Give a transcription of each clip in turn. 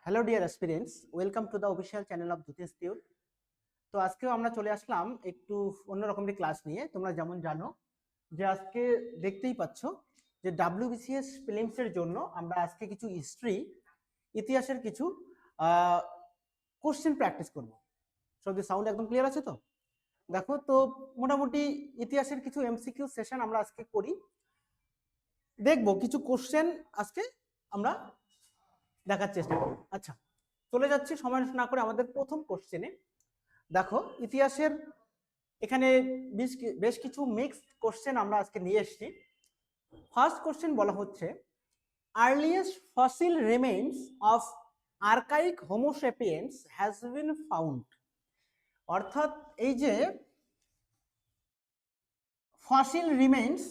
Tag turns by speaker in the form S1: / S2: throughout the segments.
S1: Hello dear aspirants, welcome to the official channel of জ্যোতিষ টিউর। তো আজকেও আমরা চলে আসলাম একটু অন্যরকমের ক্লাস নিয়ে। তোমরা যেমন জানো যে আজকে দেখতেই পাচ্ছ যে WBCS প্রিলিমসের জন্য আমরা আজকে কিছু ইতিহাসের কিছু কোশ্চেন প্র্যাকটিস করব। সো দি সাউন্ড একদম ক্লিয়ার আছে তো? দেখো তো, মোটামুটি ইতিহাসের কিছু MCQ সেশন আমরা আজকে করি, দেখবো কিছু কোশ্চেন আজকে আমরা দেখার চেষ্টা করি। আচ্ছা, চলে যাচ্ছি সময় নষ্ট না করে আমাদের প্রথম কোশ্চেনে। দেখো, ইতিহাসের এখানে বেশ কিছু মিক্সড কোশ্চেন আমরা আজকে নিয়ে এসেছি। ফার্স্ট কোশ্চেন বলা হচ্ছে, earliest fossil remains of archaic Homo sapiens has been found. অর্থাৎ এই যে fossil remains,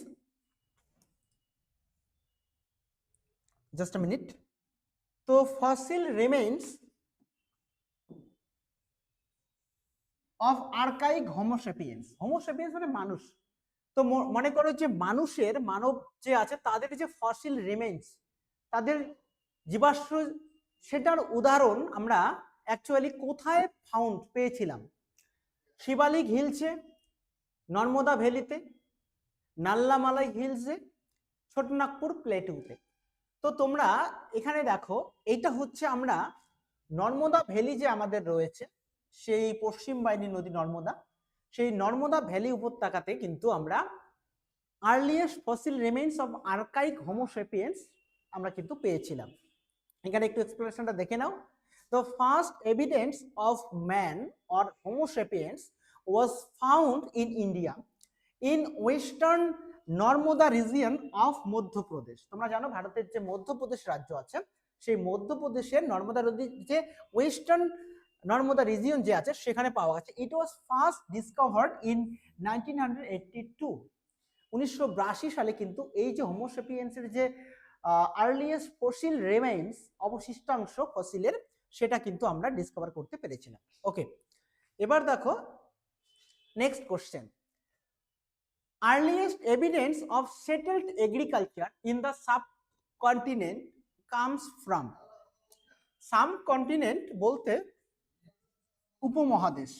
S1: just a minute, তো fossil remains of archaic Homo sapiens, Homo sapiens মানে মানুষ। তো মনে করো যে মানব যে আছে তাদের যে ফসিল রিমেইনস, তাদের জীবাশ্ম, সেটার উদাহরণ আমরা অ্যাকচুয়ালি কোথায় পেয়েছিলাম? শিবালিক হিলসে, নর্মদা ভ্যালিতে, নাল্লামালাই হিলসে, ছোটনাগপুর প্লেটুতে। তো তোমরা এখানে দেখো, এইটা হচ্ছে আমরা নর্মদা ভ্যালি যে আমাদের রয়েছে, সেই পশ্চিম বাহিনী নদী নর্মদা, সেই নর্মদা ভ্যালি উপত্যকাতে কিন্তু আমরা earliest fossil remains of archaic Homo sapiens আমরা কিন্তু পেয়েছিলাম। এখানে একটু এক্সপ্লেনেশনটা দেখে নাও। The first evidence of man or Homo sapiens was found in India, in western Narmada region of Madhya Pradesh. তোমরা জানো ভারতের যে মধ্যপ্রদেশ রাজ্য আছে, সেই মধ্যপ্রদেশের নর্মদা নদীর যে ওয়েস্টার্ন নর্মদা রিজিয়ন যে আছে সেখানে পাওয়া গেছে। ইট ওয়াজ ফার্স্ট ডিসকভার্ড ইন 1982। 1982 সালে কিন্তু এই যে হোমোসেপিয়েন্সের যে আর্লিয়েস্ট ফসিল রিমেইনস, অবশিষ্টাংশ ফসিলের, সেটা কিন্তু আমরা ডিসকভার করতে পেরেছিলাম। ওকে, এবার দেখো next question, earliest evidence of settled agriculture in the subcontinent comes from. Subcontinent বলতে উপমহাদেশ।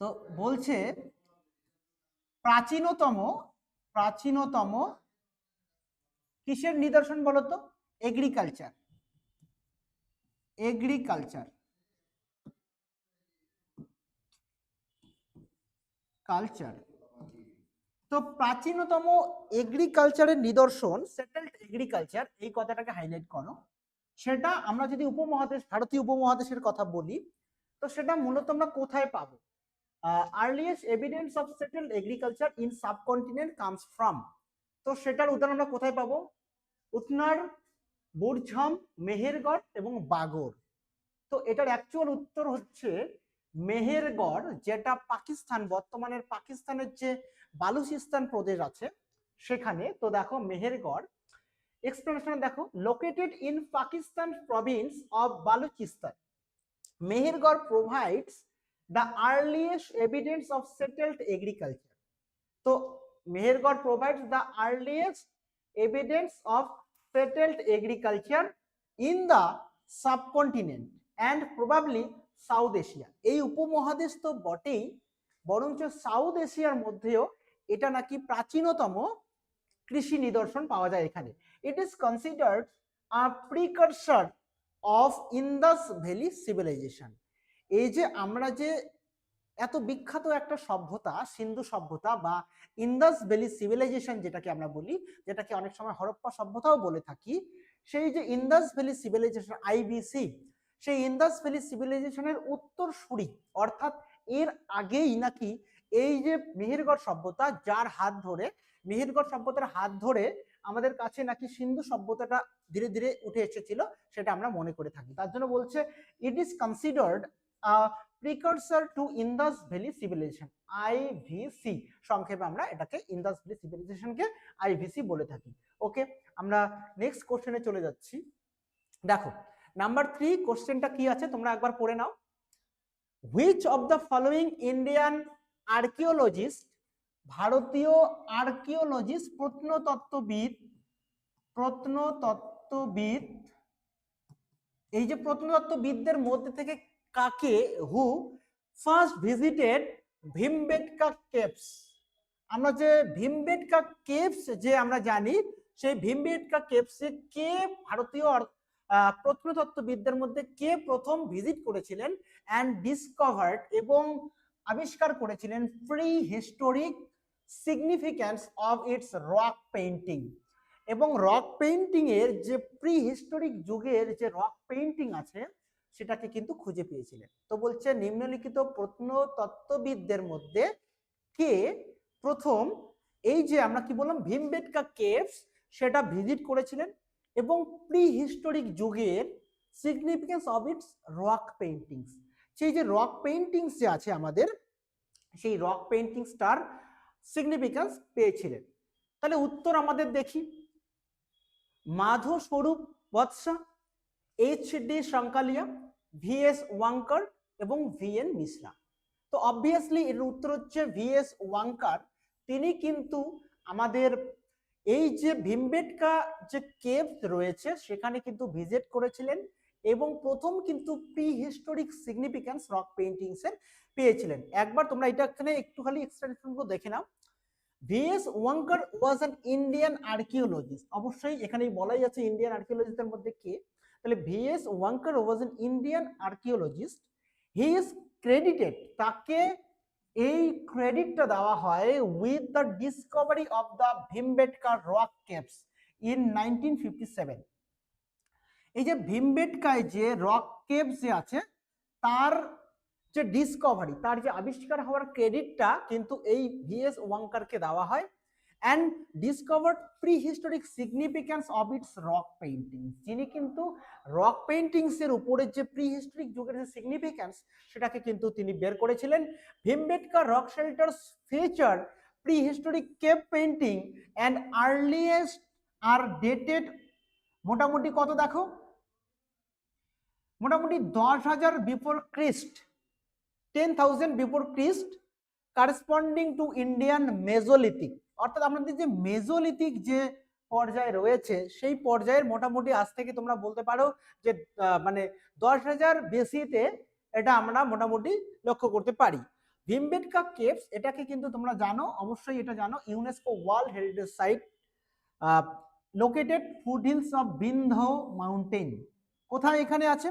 S1: তো বলছে প্রাচীনতম কিসের নিদর্শন বলতো? এগ্রিকালচার। তো প্রাচীনতম এগ্রিকালচারের নিদর্শন, সেটেলড এগ্রিকালচার, এই কথাটাকে হাইলাইট করো। সেটা আমরা যদি উপমহাদেশ, ভারতীয় উপমহাদেশের কথা বলি, তো সেটা মূলত আমরা কোথায় পাবো? Earliest evidence of settled agriculture in subcontinent comes from. তো সেটার উদাহরণ আমরা কোথায় পাবো? উতনার, বুরঝাম, মেহেরগড় এবং বাগর। তো এটার অ্যাকচুয়াল উত্তর হচ্ছে মেহেরগড়, যেটা পাকিস্তান, বর্তমানের পাকিস্তানের যে বালুচিস্তান প্রদেশ আছে সেখানে। তো দেখো মেহেরগড়, এক্সপ্লেনেশন দেখো, located in Pakistan province of Balochistan, Mehrgarh provides the earliest evidence of settled agriculture. তো Mehrgarh provides the earliest evidence of settled agriculture in the subcontinent and probably South Asia. এই উপমহাদেশ তো বটেই, বরঞ্চ সাউথ এশিয়ার মধ্যেও এটা নাকি প্রাচীনতম কৃষি নিদর্শন পাওয়া যায় এখানে। It is considered a precursor of Indus valley civilization. এই যে আমরা যে এত বিখ্যাত একটা সভ্যতা, সিন্ধু সভ্যতা বা ইন্দাস ভ্যালি সিভিলাইজেশন যেটাকে আমরা বলি, যেটাকে অনেক সময় হরপ্পা সভ্যতাও বলে থাকি, সেই যে ইন্দাস ভ্যালি সিভিলাইজেশন, IVC, সেই ইন্দাস ভ্যালি সিভিলাইজেশনের উত্তরসূরি, অর্থাৎ এর আগেই নাকি এই যে মেহেরগড় সভ্যতা, যার হাত ধরে, মেহেরগড় সভ্যতার হাত ধরে আমাদের কাছে নাকি সিন্ধু সভ্যতাটা ধীরে ধীরে উঠে এসেছিল, সেটা আমরা মনে করে থাকি। তার জন্য বলছে it is considered precursor to Indus valley civilization, IVC। সংক্ষেপে আমরা এটাকে ইন্দাস ভ্যালি সিভিলাইজেশনকে IVC বলে থাকি। ওকে, আমরা নেক্সট কোশ্চেনে চলে যাচ্ছি। দেখো নাম্বার 3 কোশ্চেনটা কি আছে তোমরা একবার পড়ে নাও। Which of the following Indian archaeologist, ভারতীয় আর্কিওলজিস্ট, প্রত্নতত্ত্ববিদ এই যে প্রত্নতত্ত্ববিদদের মধ্যে থেকে কাকে, who first visited Bhimbetka caves, আমরা যে ভীমবেটকা কেভস যে আমরা জানি, সেই ভীমবেটকা কেভসে কে ভারতীয় প্রত্নতত্ত্ববিদদের মধ্যে কে প্রথম ভিজিট করেছিলেন অ্যান্ড ডিসকভার্ড এবং আবিষ্কার করেছিলেন pre historic significance of its rock painting, এবং রক পেইন্টিং এর যে প্রি হিস্টোরিক যুগের যে রক পেইন্টিং আছে সেটাকে কিন্তু খুঁজে পেয়েছিলেন। তো বলছে নিম্নলিখিত প্রত্নতত্ত্ববিদদের মধ্যে কে প্রথম এই যে আমরা কি বললাম ভীমবেটকা কেভস সেটা ভিজিট করেছিলেন এবং প্রি হিস্টোরিক যুগের significance of its rock paintings, সেই যে রক পেইন্টিংস যে আছে আমাদের সেই রক পেইন্টিংসটার সিগনিফিকেন্স পেয়েছিলেন। তাহলে উত্তর আমাদের দেখি, মাধব স্বরূপ বৎসা, এইচ.ডি. শঙ্কালিয়া, ভি.এস. ওয়াঙ্কার এবং ভি.এন. মিশ্রা। তো অবভিয়াসলি এর উত্তর হচ্ছে ভি.এস. ওয়াঙ্কার। তিনি কিন্তু আমাদের এই যে ভীমবেটকা যে কেভ রয়েছে সেখানে কিন্তু ভিজিট করেছিলেন এবং প্রথম কিন্তু pre historic significance rock paintings এর পেয়েছিলেন। একবার তোমরা এটা এখানে একটু খালি এক্সটেনশন গুলো দেখে নাও। V S. Wakankar was an Indian archaeologist, অবশ্যই এখানেই বলাই আছে ইন্ডিয়ান আর্কিওলজিস্টের মধ্যে কে, তাহলে V S. Wakankar was an Indian archaeologist. He is credited, তাকে এই ক্রেডিটটা দেওয়া হয় with the discovery of the Bhimbetka rock caves in 1957। এই যে ভীমবেটকায় যে রক কেভস যে আছে তার যে ডিসকভারি, তার যে আবিষ্কার হওয়ার ক্রেডিটটা কিন্তু এই ভি.এস. ওয়াঙ্কারকে দেওয়া হয় and discovered pre historic significance of its rock painting, যিনি কিন্তু রক পেইন্টিংস এর উপরে যে প্রি হিস্টোরিক যুগের যে সিগনিফিক্যান্স সেটাকে কিন্তু তিনি বের করেছিলেন। Bhimbetka rock shelters feature pre historic cave painting and earliest are dated মোটামুটি কত দেখো, মোটামুটি 10,000 before Christ, 10,000 before Christ corresponding to Indian mesolithic, অর্থাৎ আমাদের যে মেজোলিথিক যে পর্যায়ে রয়েছে সেই পর্যায়ের মোটামুটি আজ থেকে তোমরা বলতে পারো যে মানে 10,000 বেসিতে এটা আমরা মোটামুটি লক্ষ্য করতে পারি। ভীমবেটকা কেভস এটাকে কিন্তু তোমরা জানো, অবশ্যই এটা জানো, UNESCO world heritage site, located foothills of Vindhya mountain. কোথায় এখানে আছে?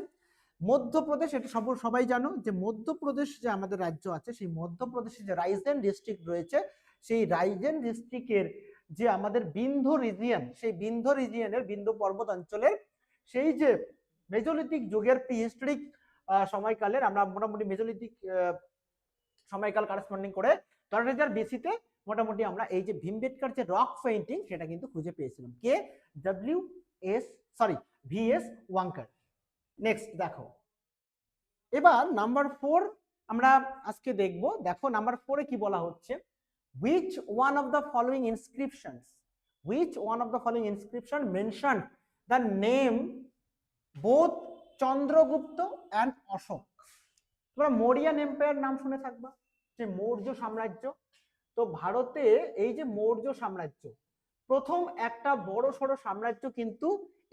S1: মধ্যপ্রদেশ। এটা সবাই জানো যে মধ্যপ্রদেশ যে আমাদের রাজ্য আছে সেই মধ্যপ্রদেশে যে রাইজেন ডিস্ট্রিক্ট রয়েছে সেই রাইজেন ডিস্ট্রিক্টের যে আমাদের বিন্ধ্য রিজিয়ন, সেই বিন্ধ্য রিজিয়নের বিন্ধ্য পর্বত অঞ্চলের সেই যে মেজোলিথিক যুগের প্রিহিস্টোরিক সময়কালের আমরা মোটামুটি মেজোলিথিক সময়কাল কারেসপন্ডিং করে 10,000 বিসিতে মোটামুটি আমরা এই যে ভীমবেটকার যে রক পেইন্টিং সেটা কিন্তু খুঁজে পেয়েছিলাম। কে? ভি.এস. ওয়াঙ্কার। নেক্সট দেখো, এবার নাম্বার 4 আমরা আজকে দেখব। দেখো নাম্বার 4 এ কি বলা হচ্ছে, which one of the following inscription mentioned the name both Chandragupta and Ashok. তোমরা মৌর্যান এম্পায়ার নাম শুনে থাকবা, যে মৌর্য সাম্রাজ্য। তো ভারতে এই যে মৌর্য সাম্রাজ্য প্রথম একটা বড় সড়ো সাম্রাজ্য কিন্তু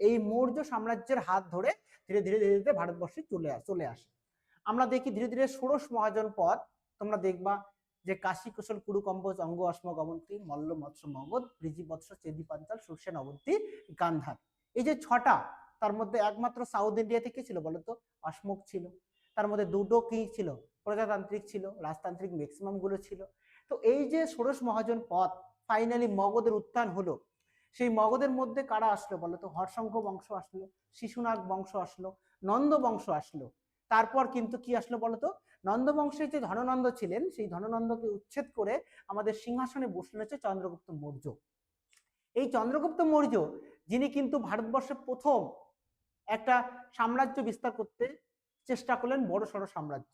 S1: এই মৌর্য সাম্রাজ্যের হাত ধরে ধীরে ধীরে ধীরে ধীরে ভারতবর্ষে চলে আসে। আমরা দেখি ধীরে ধীরে ষোড়শ মহাজন পদ, তোমরা দেখবা যে কাশী কুশল কুরু কম্বোজ অঙ্গ অশ্ম গমন্তি মল্ল মৎস্য মগধ বৃজি বৎস চেদি পাঞ্চাল সুরসেন অবন্তী গান্ধার, এই যে 6টা, তার মধ্যে একমাত্র সাউথ ইন্ডিয়াতে কি ছিল বলতো? অশ্মক ছিল। তার মধ্যে দুটো কি ছিল? প্রজাতান্ত্রিক ছিল, রাজতান্ত্রিক ম্যাক্সিমাম গুলো ছিল। তো এই যে ষোড়শ মহাজন পদ ফাইনালি মগধের উত্থান হলো, সেই মগধের মধ্যে কারা আসলো বলতো? হর্ষঙ্ক বংশ আসলো, শিশুনাগ বংশ আসলো, নন্দ বংশ আসলো। তারপর কিন্তু কি আসলো বলতো? নন্দ বংশের যে ধননন্দ ছিলেন সেই ধননন্দকে উচ্ছেদ করে আমাদের সিংহাসনে বসলেন হচ্ছে চন্দ্রগুপ্ত মৌর্য। এই চন্দ্রগুপ্ত মৌর্য যিনি কিন্তু ভারতবর্ষে প্রথম একটা সাম্রাজ্য বিস্তার করতে চেষ্টা করলেন, বড় সড়ো সাম্রাজ্য,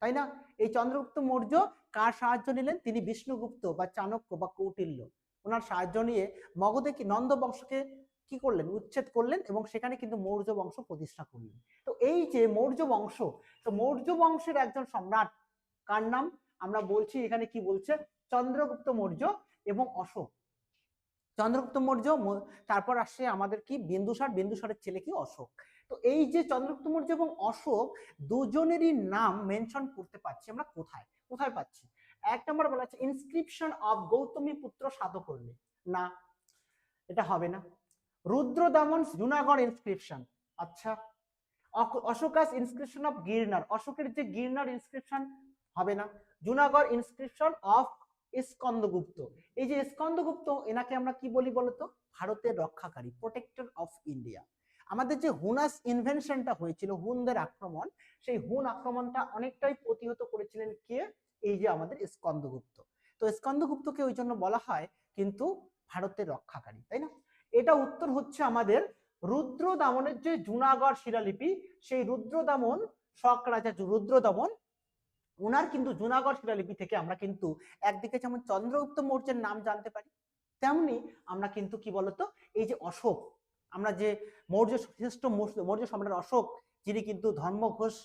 S1: তাই না? এই চন্দ্রগুপ্ত মৌর্য কার সাহায্য নিলেন? তিনি বিষ্ণুগুপ্ত বা চাণক্য বা কৌটিল্য, ওনার সাহায্য নিয়ে মগধে কি নন্দ বংশকে কি করলেন? উচ্ছেদ করলেন এবং সেখানে কিন্তু মৌর্য বংশ প্রতিষ্ঠা করলেন। তো এই যে মৌর্য বংশ, তো মৌর্য বংশের একজন সম্রাট কার নাম আমরা বলছি এখানে? কি বলছে? চন্দ্রগুপ্ত মৌর্য এবং অশোক। চন্দ্রগুপ্ত মৌর্য, তারপর আসছে আমাদের কি বিন্দুসার, বিন্দুসারের ছেলে কি অশোক। তো এই যে চন্দ্রগুপ্ত মৌর্য এবং অশোক দুজনেরই নাম মেনশন করতে পারছি আমরা কোথায় কোথায় পাচ্ছি? 1 নম্বর বলা আছে ইনস্ক্রিপশন অফ গৌতমী পুত্র সাতকর্ণী, না এটা হবে না। রুদ্রদামন জুনাগড় ইনস্ক্রিপশন, আচ্ছা। অশোকাস ইনস্ক্রিপশন অফ গিরনার, অশোকের যে গিরনার ইনস্ক্রিপশন, হবে না। জুনাগড় ইনস্ক্রিপশন অফ স্কন্দগুপ্ত, এই যে স্কন্দগুপ্ত এনাকে আমরা কি বলি বলতো? ভারতের রক্ষাকারী, প্রোটেক্টর অফ ইন্ডিয়া। আমাদের যে হুনাস ইনভেনশনটা হয়েছিল, হুনদের আক্রমণ, সেই হুন আক্রমণটা অনেকটাই প্রতিহত করেছিলেন কে? এই যে আমাদের স্কন্দগুপ্ত। তো স্কন্দগুপ্তকে ওই জন্য বলা হয় কিন্তু ভারতের রক্ষাকারী, তাই না? এটা উত্তর হচ্ছে আমাদের রুদ্রদামনের যে জুনাগড় শিলালিপি, সেই রুদ্রদামন, শক রাজা রুদ্রদমন, ওনার কিন্তু জুনাগড় শিলালিপি থেকে আমরা কিন্তু একদিকে যেমন চন্দ্রগুপ্ত মৌর্যের নাম জানতে পারি, তেমনি আমরা কিন্তু কি বলতো এই যে অশোক, আমরা যে মৌর্য শ্রেষ্ঠ মৌর্য সম্রাট অশোক, যিনি কিন্তু ধর্মঘোষ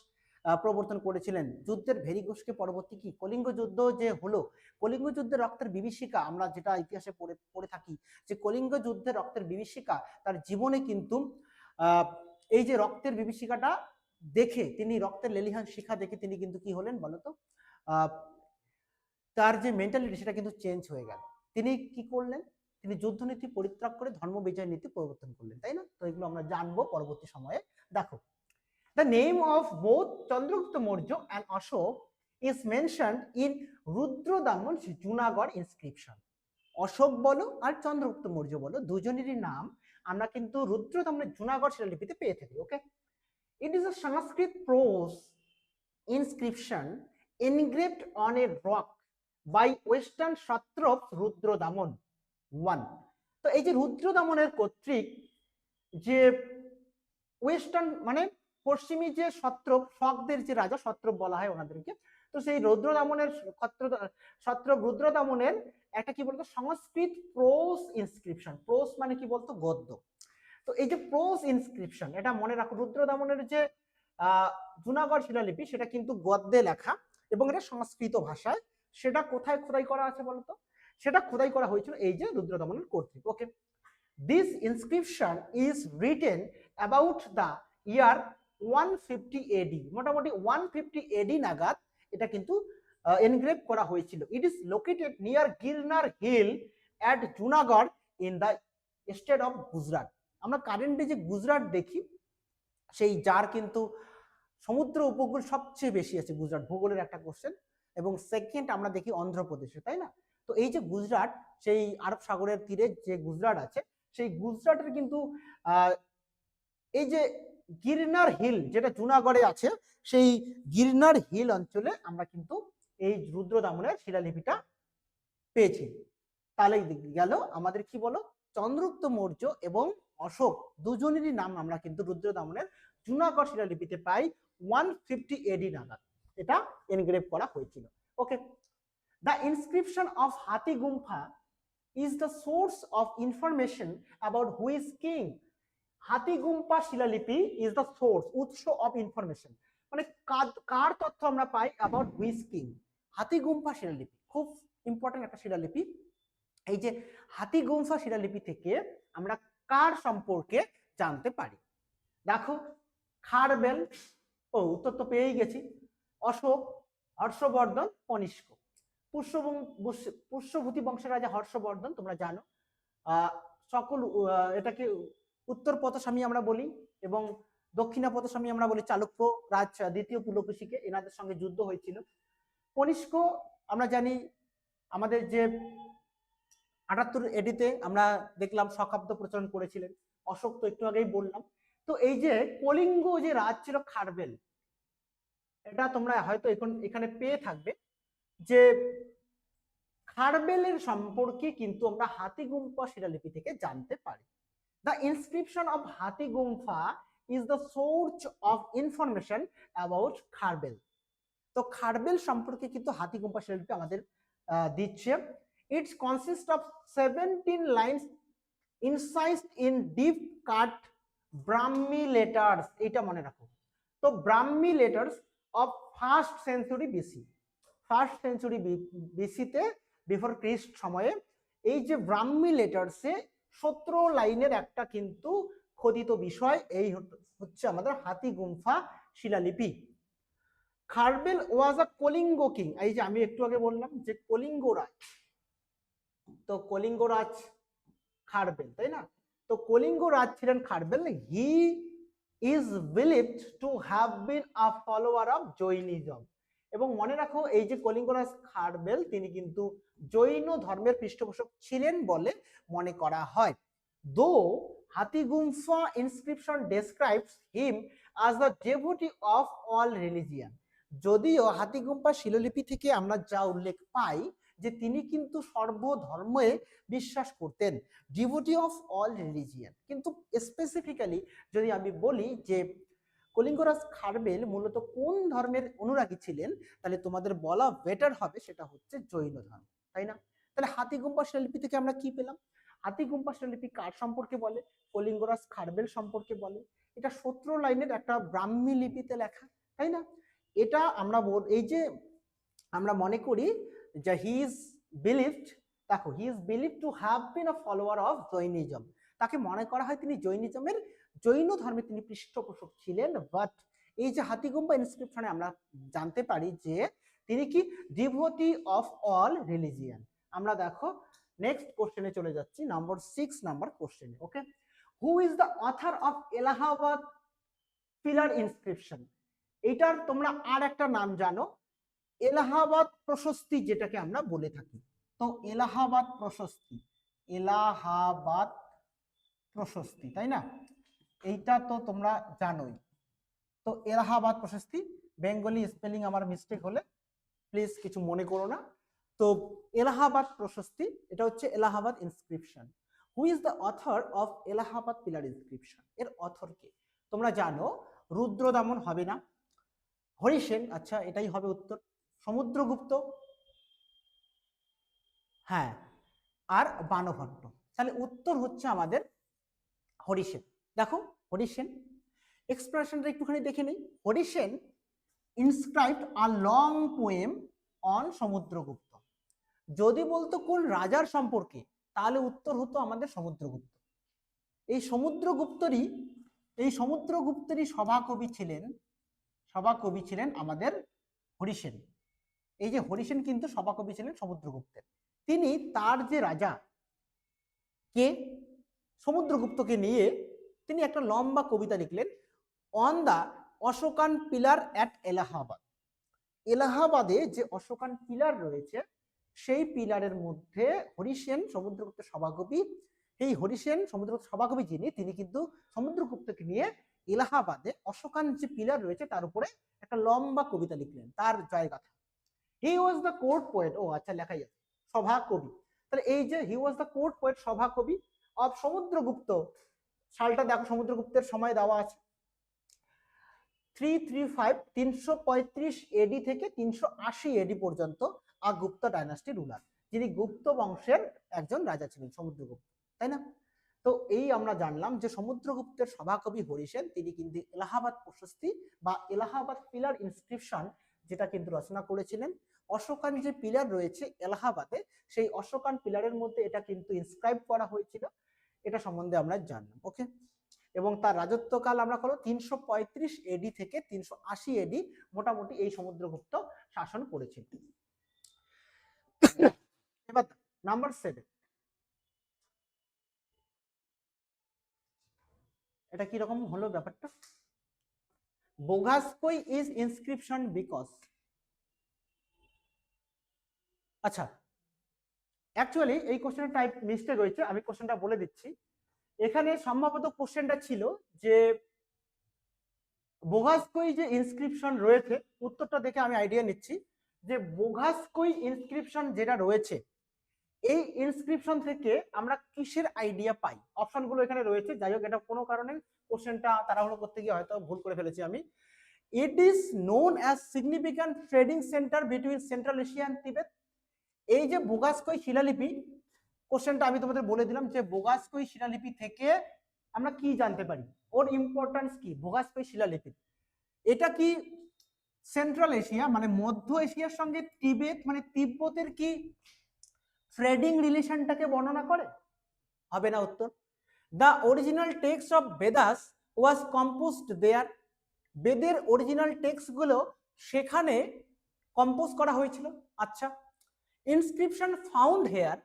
S1: প্রবর্তন করেছিলেন, যুদ্ধের ভেরি ঘোষকে পরবর্তী কি কলিঙ্গ যুদ্ধ যে হলো, কলিঙ্গ যুদ্ধের রক্তের বিভীষিকা, আমরা যেটা ইতিহাসে পড়ে থাকি যে কলিঙ্গ যুদ্ধের রক্তের বিভীষিকা, তার জীবনে কিন্তু এই যে রক্তের বিভীষিকাটা দেখে, তিনি রক্তের লেলিহান শিখা দেখে তিনি কিন্তু কি হলেন বলতো, তার যে মেন্টালিটি সেটা কিন্তু চেঞ্জ হয়ে গেল। তিনি কি করলেন? তিনি যুদ্ধনীতি পরিত্যাগ করে ধর্ম বিজয় নীতি প্রবর্তন করলেন, তাই না? তো এগুলো আমরা জানবো পরবর্তী সময়ে। দেখো, the name of both Chandragupta Maurya and Ashok is mentioned in Rudradamon Junagadh inscription. Ashok বলো আর চন্দ্রগুপ্ত মৌর্য বলো, দুজনেরই নাম আমরা কিন্তু রুদ্রদমনের জুনাগড় শিলালিপিতে পেয়ে থাকি। ওকে, it is a Sanskrit prose inscription engraved on a rock by western Kshatrps Rudradamon 1. তো এই যে রুদ্রদমনের কর্তৃক যে ওয়েস্টার্ন মানে পশ্চিমী যে শকদের যে রাজা, সত্রপ বলা হয় ওনাদেরকে, তো সেই রুদ্রদমনের একটা কি বলতো সংস্কৃত প্রোস ইনস্ক্রিপশন, প্রোস মানে কি বলতো গদ্য। তো এই যে প্রোস ইনস্ক্রিপশন, এটা মনে রাখো, রুদ্রদমনের যে জুনাগড় শিলালিপি সেটা কিন্তু গদ্যে লেখা এবং এটা সংস্কৃত ভাষায়। সেটা কোথায় খোদাই করা আছে বলতো? সেটা খোদাই করা হয়েছিল এই যে রুদ্রদমনের কর্তৃক। ওকে, this inscription is written about the year 150 AD, মোটামুটি 150 AD নাগাদ এটা কিন্তু এনগ্রেভ করা হয়েছিল। It is located near Girnar hill at Junagadh in the state of Gujarat. আমরা কারেন্টলি যে গুজরাট দেখি, সেই যার কিন্তু সমুদ্র উপকূল সবচেয়ে বেশি আছে গুজরাট, ভূগোলের একটা কোশ্চেন, এবং সেকেন্ড আমরা দেখি অন্ধ্রপ্রদেশে, তাই না? তো এই যে গুজরাট, সেই আরব সাগরের তীরে যে গুজরাট আছে, সেই গুজরাটের কিন্তু এই যে গিরনার হিল যেটা জুনাগড়ে আছে, সেই গিরনার হিল অঞ্চলে আমরা কিন্তু এই রুদ্রদামনের শিলালিপিটা পেয়েছি। তাহলে গেল আমাদের কি বলো, চন্দ্রগুপ্ত মৌর্য এবং অশোক দুজনেরই নাম আমরা কিন্তু রুদ্রদামনের জুনাগড় শিলালিপিতে পাই 150 AD নাগাদ, এটা এনগ্রেভ করা হয়েছিল। ওকে, দ্য ইনস্ক্রিপশন অফ হাতি গুম্ফা is the source of information about who is king. হাতিগুম্পা শিলালিপি is the source, উৎস of information, মানে কার তথ্য আমরা পাই about who is king। হাতিগুম্পা শিলালিপি খুব ইম্পর্টেন্ট একটা শিলালিপি। এই যে হাতিগুম্পা শিলালিপি থেকে আমরা কার সম্পর্কে জানতে পারি? দেখো, খারবেল, ও উত্তর তো পেয়েই গেছি, অশোক, হর্ষবর্ধন, কনিষ্ক। পুষ্যভূতি বংশের রাজা হর্ষবর্ধন, তোমরা জানো। সকল এটাকে উত্তর পথস্বামী আমরা বলি এবং দক্ষিণা পথস্বামী আমরা বলি চালুক্য রাজ দ্বিতীয় পুলকেশীকে, এনাদের সঙ্গে যুদ্ধ হয়েছিল। কনিষ্ক আমরা জানি আমাদের যে 78 এডিতে আমরা দেখলাম শকাব্দ প্রচলন করেছিলেন। অশোক তো একটু আগেই বললাম। তো এই যে কলিঙ্গ যে রাজ ছিল খারবেল, এটা তোমরা হয়তো এখানে পেয়ে থাকবে যে খারবেলের সম্পর্কে কিন্তু আমরা হাতিগুম্পা শিলালিপি থেকে জানতে পারি। The inscription of Hathigumpha is the source of information about Kharbel. তো খারবেল সম্পর্কে কিন্তু হাতিগুম্পা শিলালিপি আমাদের দিচ্ছে। It consists of 17 lines incised in deep cut Brahmi letters, এটা মনে রাখো। তো Brahmi letters of 1st century BC, 1st century BC তে বিফোর খ্রিস্ট সময়ে এই যে ব্রাহ্মী লেটার্সে 17 লাইনের একটা কিন্তু খোদিত বিষয় এই হচ্ছে আমাদের হাতিগুম্ফা শিলালিপি। খারবেল ওয়াজ আ কলিঙ্গ কিং, এই যে আমি একটু আগে বললাম যে কলিঙ্গ রাজ, তো কলিঙ্গ রাজ খারবেল, তাই না? তো কলিঙ্গ রাজ ছিলেন Kharavela. He is believed to have been a follower of Jainism. এবং মনে রাখো এই যে কলিঙ্গরাজ খারবেল তিনি কিন্তু জৈন ধর্মের পৃষ্ঠপোষক ছিলেন বলে মনে করা হয়। Though Hathigumpha inscription describes him as the devotee of all religion. যদিও হাতিগুম্ফা শিলালিপি থেকে আমরা যা উল্লেখ পাই যে তিনি কিন্তু সর্বধর্মে বিশ্বাস করতেন, ডিভোটি অফ অল রিলিজিয়ান। কিন্তু স্পেসিফিক্যালি যদি আমি বলি যে কলিঙ্গরাজ খারবেল মূলত কোন ধর্মের অনুরাগী ছিলেন, তাহলে তোমাদের বলা বেটার হবে সেটা হচ্ছে জৈন ধর্ম, তাই না? তাহলে হাতিগুম্ফা শিলালিপি থেকে আমরা কি পেলাম? হাতিগুম্ফা শিলালিপি কার সম্পর্কে বলে? কলিঙ্গরাজ খারবেল সম্পর্কে বলে। এটা 17 লাইনের একটা ব্রাহ্মী লিপিতে লেখা, তাই না? এটা আমরা এই যে আমরা মনে করি যে হি ইজ বিলিভড, দেখো he is believed to have been a follower of Jainism, তাকে মনে করা হয় তিনি জৈনিজমের জৈন ধর্মে তিনি পৃষ্ঠপোষক ছিলেন। বাট এই যে হাতিগুম্ফা ইনস্ক্রিপশনে আমরা জানতে পারি যে তিনি কি ডিভোটি অফ অল রিলিজিয়ান। আমরা দেখো নেক্সট কোশ্চেনে চলে যাচ্ছি, নাম্বার 6 নাম্বার কোশ্চেনে। Okay, who is the author of Allahabad pillar inscription? এটার তোমরা আর একটা নাম জানো, এলাহাবাদ প্রশস্তি যেটাকে আমরা বলে থাকি। তো এলাহাবাদ প্রশস্তি, এলাহাবাদ প্রশস্তি, তাই না? এইটা তো তোমরা জানোই। তো এলাহাবাদ প্রশস্তি, বেঙ্গলি স্পেলিং আমার মিস্টেক হলে প্লিজ কিছু মনে করো না। তো এলাহাবাদ প্রশস্তি এটা হচ্ছে Allahabad inscription. Who is the author of Allahabad pillar inscription? এর অথর কে? তোমরা জানো রুদ্রদামন হবে না, হরিসেন, আচ্ছা এটাই হবে উত্তর। সমুদ্রগুপ্ত, হ্যাঁ, আর বানভট্ট। তাহলে উত্তর হচ্ছে আমাদের হরিসেন। দেখো হরিসেন এক্সপ্রেশনটা একটুখানি দেখে নেই। Harisena inscribed a long poem on Samudragupta. যদি বলতো কোন রাজার সম্পর্কে, তাহলে উত্তর হতো আমাদের সমুদ্রগুপ্ত। এই সমুদ্রগুপ্তেরই সভাকবি ছিলেন আমাদের হরিসেন। এই যে হরিসেন কিন্তু সভাকবি ছিলেন সমুদ্রগুপ্তের। তিনি তার যে রাজা কে সমুদ্রগুপ্তকে নিয়ে তিনি একটা লম্বা কবিতা লিখলেন on the Ashokan pillar at Allahabad. এলাহাবাদে যে অশোকান পিলার রয়েছে সেই পিলারের মধ্যে হরিসেন সমুদ্রগুপ্তের সভাকবি, এই হরিসেন সমুদ্রগুপ্ত সভাকবি যিনি, তিনি কিন্তু সমুদ্রগুপ্তকে নিয়ে এলাহাবাদে অশোকান যে পিলার রয়েছে তার উপরে একটা লম্বা কবিতা লিখলেন, তার জয়গাথা। He was the court poet, ও আচ্ছা লেখাই আছে সভাকবি। তাহলে এই যে he was the court poet সভাকবি অফ সমুদ্রগুপ্ত, সালটা দেখো সমুদ্রগুপ্তের সময় দেওয়া আছে 335 এডি থেকে 380 এডি পর্যন্ত আ গুপ্ত ডাইনাস্টি রুলার, যিনি গুপ্ত বংশের একজন রাজা ছিলেন সমুদ্রগুপ্ত, তাই না? তো এই আমরা জানলাম যে সমুদ্রগুপ্তের সভাকবি হরিসেন তিনি কিন্তু এলাহাবাদ প্রশস্তি বা এলাহাবাদ পিলার ইনস্ক্রিপশন যেটা কিন্তু রচনা করেছিলেন। অশোকান যে পিলার রয়েছে এলাহাবাদে সেই অশোকান পিলারের মধ্যে এটা কিন্তু ইনস্ক্রাইব করা হয়েছিল, এটা সম্বন্ধে আমরা জানলাম। ওকে, এবং তার রাজত্বকাল আমরা করো 335 এডি থেকে 380 এডি, মোটামুটি এই সমুদ্রগুপ্ত শাসন করেছিল। এবার নাম্বার 7, এটা কি রকম হলো ব্যাপারটা? বোগাসকই ইজ ইনস্ক্রিপশন বিকজ, আচ্ছা অ্যাকচুয়ালি এই কোশ্চেনের টাইপ মিস্টেক হয়েছে, আমি কোশ্চেনটা বলে দিচ্ছি। এখানে সম্ভবত কোশ্চেনটা ছিল যে বোগাসকই যে ইনস্ক্রিপশন রয়েছে, উত্তরটা দেখে আমি আইডিয়া নিচ্ছি যে বোগাসকই ইনস্ক্রিপশন যেটা রয়েছে এই ইনস্ক্রিপশন থেকে আমরা কিসের আইডিয়া পাই। অপশনগুলো এখানে রয়েছে, যাই হোক এটা কোনো কারণে কোশ্চেনটা তাড়াহুড়ো করতে গিয়ে হয়তো ভুল করে ফেলেছি আমি। It is known as significant trading centre between Central Asia and Tibet. এই যে বোগাসকই শিলালিপি, কোশ্চেনটা আমি তোমাদের বলে দিলাম যে বোগাসকই শিলালিপি থেকে আমরা কি জানতে পারি, ওর ইম্পর্টেন্স কি। বোগাসকই শিলালিপি এটা কি সেন্ট্রাল এশিয়া মানে মধ্য এশিয়ার সঙ্গে তিবেত মানে তিব্বতের কি ট্রেডিং রিলেশনটাকে বর্ণনা করে? হবে না উত্তর। The original text of Vedas was composed there, বেদের অরিজিনাল টেক্সটগুলো সেখানে কম্পোজ করা হয়েছিল। আচ্ছা, ইনস্ক্রিপশন ফাউন্ড হেয়ার,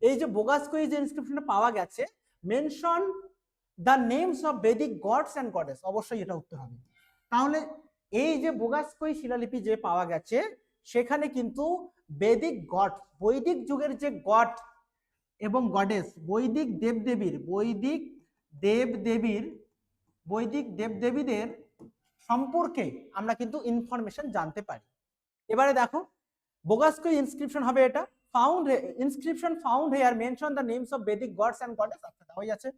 S1: এই যে বোগাসকই যে ইনস্ক্রিপশনটা পাওয়া গেছে, mention the names of Vedic gods and goddess, অবশ্যই এটা উত্তর হবে। তাহলে এই যে বোগাসকই শিলালিপি যে পাওয়া গেছে সেখানে কিন্তু বেদিক গড, বৈদিক যুগের যে গড এবং গডেস, বৈদিক দেবদেবীদের সম্পর্কে আমরা কিন্তু ইনফরমেশন জানতে পারি। এবারে দেখো বোগাসকই ইনস্ক্রিপশন হবে এটা, found inscription found here mention the names of Vedic gods and goddess, আচ্ছা দেওয়াই আছে।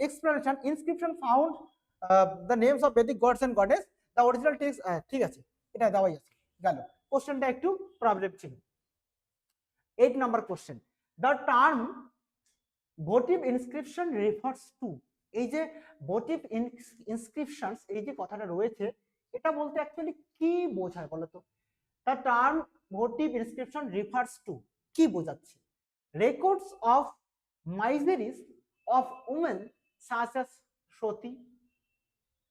S1: Explanation, inscription found the names of Vedic gods and goddess, the original text, ঠিক আছে এটা দেওয়াই আছে। গেল, কোশ্চেনটা একটু প্রবলেম ছিল। 8 number question, the term votive inscription refers to, এই যে ভোটিভ ইনস্ক্রিপশনস এই যে কথাটা রয়েছে এটা বলতে অ্যাকচুয়ালি কি বোঝায় বলতো? The term votive inscription refers to কি বোঝাচ্ছে? Records of miseries of women such as sati,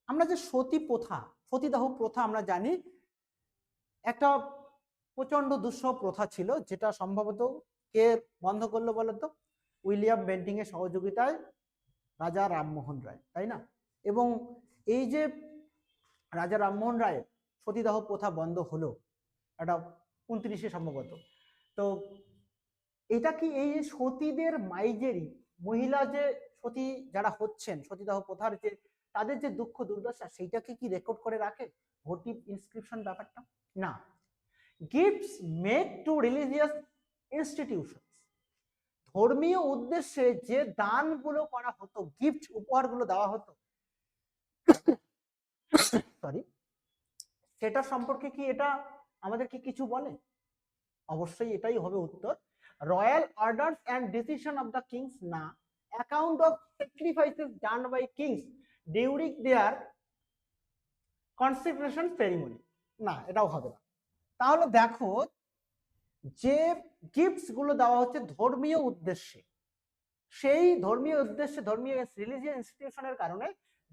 S1: আমরা যে সতী প্রথা, সতীদাহ প্রথা আমরা জানি একটা প্রচন্ড দুঃসহ প্রথা ছিল, যেটা সম্ভবত কে বন্ধ করলো বলতো? উইলিয়াম বেন্টিং এর সহযোগিতায় রাজা রামমোহন রায়, তাই না? এবং এই যে রাজা রামমোহন রায়ের সতীদাহ প্রথা বন্ধ হলো এটা 29-এ সম্ভবত। তো এটা কি এই সতীদের মাইজেরি, মহিলা যে সতী যারা হচ্ছেন, সতীদাহ প্রথার যে তাদের যে দুঃখ দুর্দশা সেইটাকে কি রেকর্ড করে রাখে ভোটিভ ইনস্ক্রিপশন ব্যাপারটা? না। Gifts made to religious institution, ধর্মীয় উদ্দেশ্যে যে দানগুলো করা হতো, গিফট উপহারগুলো দেওয়া হতো, সরি, সেটা সম্পর্কে কি এটা আমাদেরকে কিছু বলে? অবশ্যই এটাই হবে উত্তর। Royal orders and decision of the kings, না। Account of sacrifices done by kings during their consecration ceremony, না এটাও হবে না। তাহলে দেখো যে গিফটস গুলো দেওয়া হচ্ছে ধর্মীয় উদ্দেশ্যে, সেই ধর্মীয় উদ্দেশ্যে ধর্মীয় রিলিজিয়াস ইনস্টিটিউশনের কারণে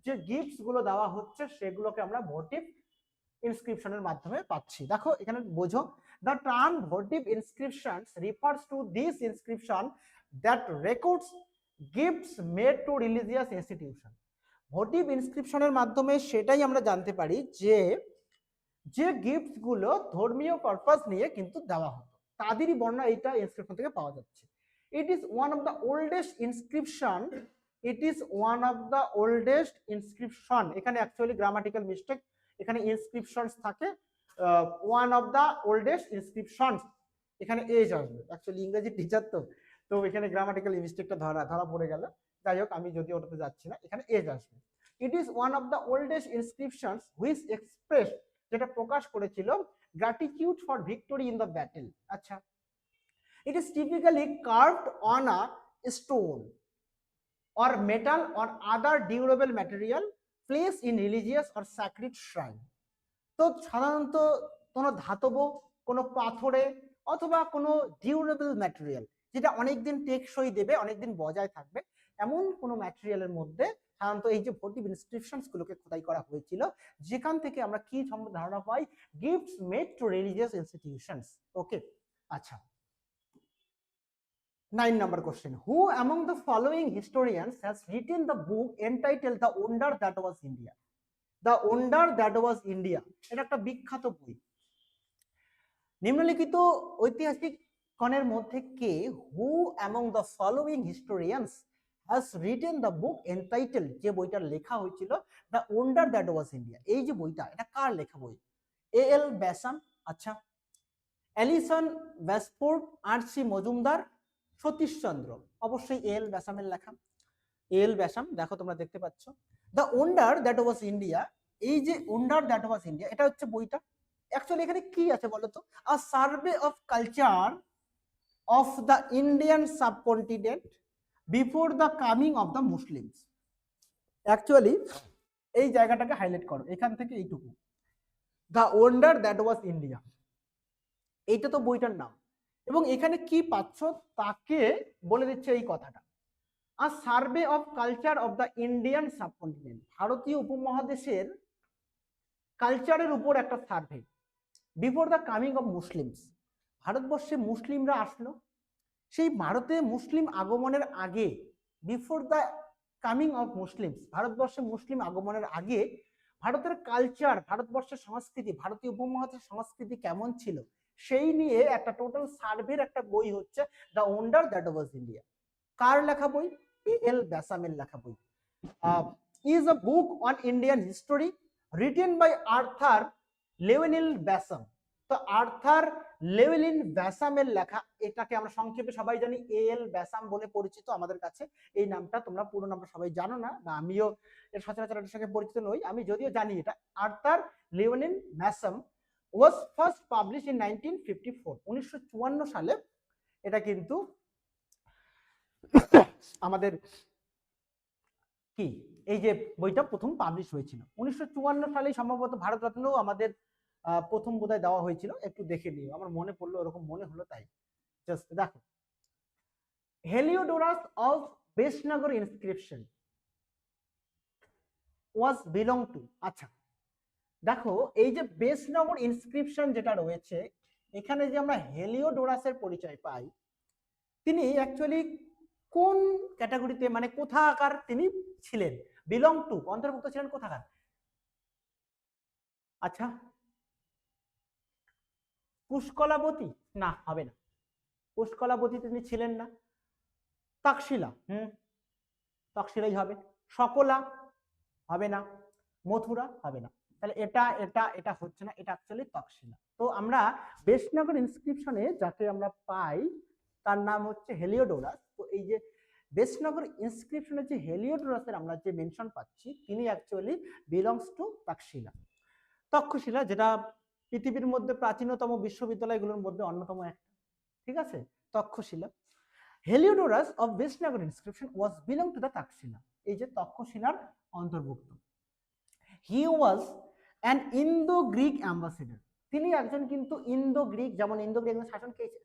S1: যে গিফটস গুলো দেওয়া হচ্ছে সেগুলোকে আমরা ভোটিভ ইনস্ক্রিপশনের মাধ্যমে পাচ্ছি। দেখো এখানে বোঝো, the term votive inscriptions refers to this inscription that records gifts made to religious institution. Votive ইনস্ক্রিপশনের মাধ্যমে সেটাই আমরা জানতে পারি যে যে গিফটস গুলো ধর্মীয় পারপাস নিয়ে কিন্তু দেওয়া হতো তাদেরই বর্ণনা এইটা ইনস্ক্রিপশন থেকে পাওয়া যাচ্ছে। ইট is one of the oldest inscription, it is one of the oldest inscription, এখানে অ্যাকচুয়ালি গ্রামাটিক্যাল মিস্টেক, এখানে ইনস্ক্রিপশনস থাকে one of the oldest inscriptions, এখানে এজ আসবে, অ্যাকচুয়ালি ইংরেজি টিচার তো, তো এখানে গ্রামাটিক্যাল মিস্টেকটা ধরা পড়ে গেল। যাই হোক আমি যদি ওটাতে যাচ্ছি না, এখানে এজ আসবে। It is one of the oldest inscriptions which express, যেটা প্রকাশ করেছিল gratitude for victory in the battle. আচ্ছা, it is typically carved on a stone or metal or other durable material placed in religious or sacred shrine। তো সাধারণত কোনো ধাতব, কোনো পাথরে অথবা কোনো ডিউরেবল ম্যাটেরিয়াল, যেটা অনেকদিন টেকসই দেবে, অনেকদিন বজায় থাকবে, এমন কোনো ম্যাটেরিয়ালের মধ্যে সাধারণত এই যে ভোটিভ ইনস্ক্রিপশনস গুলোকে খোদাই করা হয়েছিল, যেখান থেকে আমরা কি ধারণা পাই? Gifts made to religious institutions. Okay, আচ্ছা 9 number question, who among the following historians has written the book entitled The Wonder That Was India? The Wonder That Was India এটা একটা বিখ্যাত বই। নিম্নলিখিত ঐতিহাসিক গণের মধ্যে কে, who among the following historians has written the book entitled, যে বইটার লেখা হয়েছিল The Wonder That Was India, এই যে বইটা এটা কার লেখা বই? A.L. ব্যাসাম, আচ্ছা, অ্যালিসন ওয়েস্টফোর্ড, আর.সি. মজুমদার, সতীশচন্দ্র, অবশ্যই এল ব্যাসামের লেখা। এল ব্যাসাম, দেখো তোমরা দেখতে পাচ্ছ the wonder that was India, এই যে ওন্ডার দ্যাট ওয়াজ ইন্ডিয়া এটা হচ্ছে বইটা। অ্যাকচুয়ালি এখানে কি আছে বলতো? A survey of culture of the Indian subcontinent before the coming of the Muslims. Actually এই জায়গাটাকে হাইলাইট করো, এখান থেকে এইটুকু, the wonder that was India, এইটা তো বইটার নাম, এবং এখানে কি পাচ্ছ তাকে বলে দিচ্ছে এই কথাটা। A survey of culture of the Indian subcontinent, ভারতীয় উপমহাদেশের কালচারের উপর একটা survey. Before the coming of Muslims, ভারতবর্ষে মুসলিমরা আসলো, সেই ভারতে মুসলিম আগমনের আগে, before the coming of Muslims, ভারতবর্ষে মুসলিম আগমনের আগে ভারতের কালচার, ভারতবর্ষের সংস্কৃতি, ভারতীয় উপমহাদেশের সংস্কৃতি কেমন ছিল সেই নিয়ে একটা টোটাল সার্ভের একটা বই হচ্ছে the wonder that was India. কার লেখা বই? এল ব্যাসামের লেখা বই। Is a book on Indian history written by Arthur Llewellyn Basham. তো আর্থার লেওয়েলিন ব্যাসামের লেখা, এটাকে আমরা সংক্ষেপে সবাই জানি এল ব্যাসাম বলে পরিচিত আমাদের কাছে। এই নামটা তোমরা পুরো নামটা সবাই জানো না, বা আমিও এর সচরাচর এর সঙ্গে পরিচিত নই, আমি যদিও জানি এটা। Arthur Llewellyn Basham was first publish in 1954, 1954 সালে এটা কিন্তু আমাদের কি এই যে বইটা প্রথম পাবলিশ হয়েছিল 1954 সালে, সম্ভবত ভারতরত্নও আমাদের প্রথম বোধহয় দেওয়া হয়েছিল, একটু দেখে নিও, আমার মনে পড়লো, এরকম মনে হলো তাই জাস্ট দেখো। Heliodorus of Besnagar inscription was belong to, আচ্ছা দেখো এই যে বেশনগর ইনস্ক্রিপশন যেটা রয়েছে এখানে যে আমরা হেলিওডোরাসের পরিচয় পাই, তিনি অ্যাকচুয়ালি কোন ক্যাটাগরিতে, মানে কোথাকার তিনি ছিলেন, বিলং টু অন্তর্ভুক্ত ছিলেন কোথাকার? আচ্ছা পুষ্কলাবতী, না হবে না, পুষ্কলাবতী তিনি ছিলেন না। তাকশিলা, তক্ষশিলাই হবে। সকলা হবে না, মথুরা হবে না, তাহলে এটা এটা এটা হচ্ছে না, এটা অ্যাকচুয়ালি তক্ষশিলা। তো আমরা বেশনগর ইনস্ক্রিপশনে যাকে আমরা পাই তার নাম হচ্ছে হেলিওডোরাস। তো এই যে বেশনগর ইনস্ক্রিপশনে যে হেলিওডোরাসের আমরা যে মেনশন পাচ্ছি, তিনি actually belongs to Takshashila. Takshashila যেটা পৃথিবীর মধ্যে প্রাচীনতম বিশ্ববিদ্যালয়গুলোর মধ্যে অন্যতম একটা, ঠিক আছে, Takshashila. Heliodorus of Besnagar inscription was belong to the Takshashila, এই যে তক্ষশিলার অন্তর্ভুক্ত। He was an Indo Greek ambassador, তিনি একজন কিন্তু ইন্দো গ্রিক, যেমন ইন্দো গ্রিক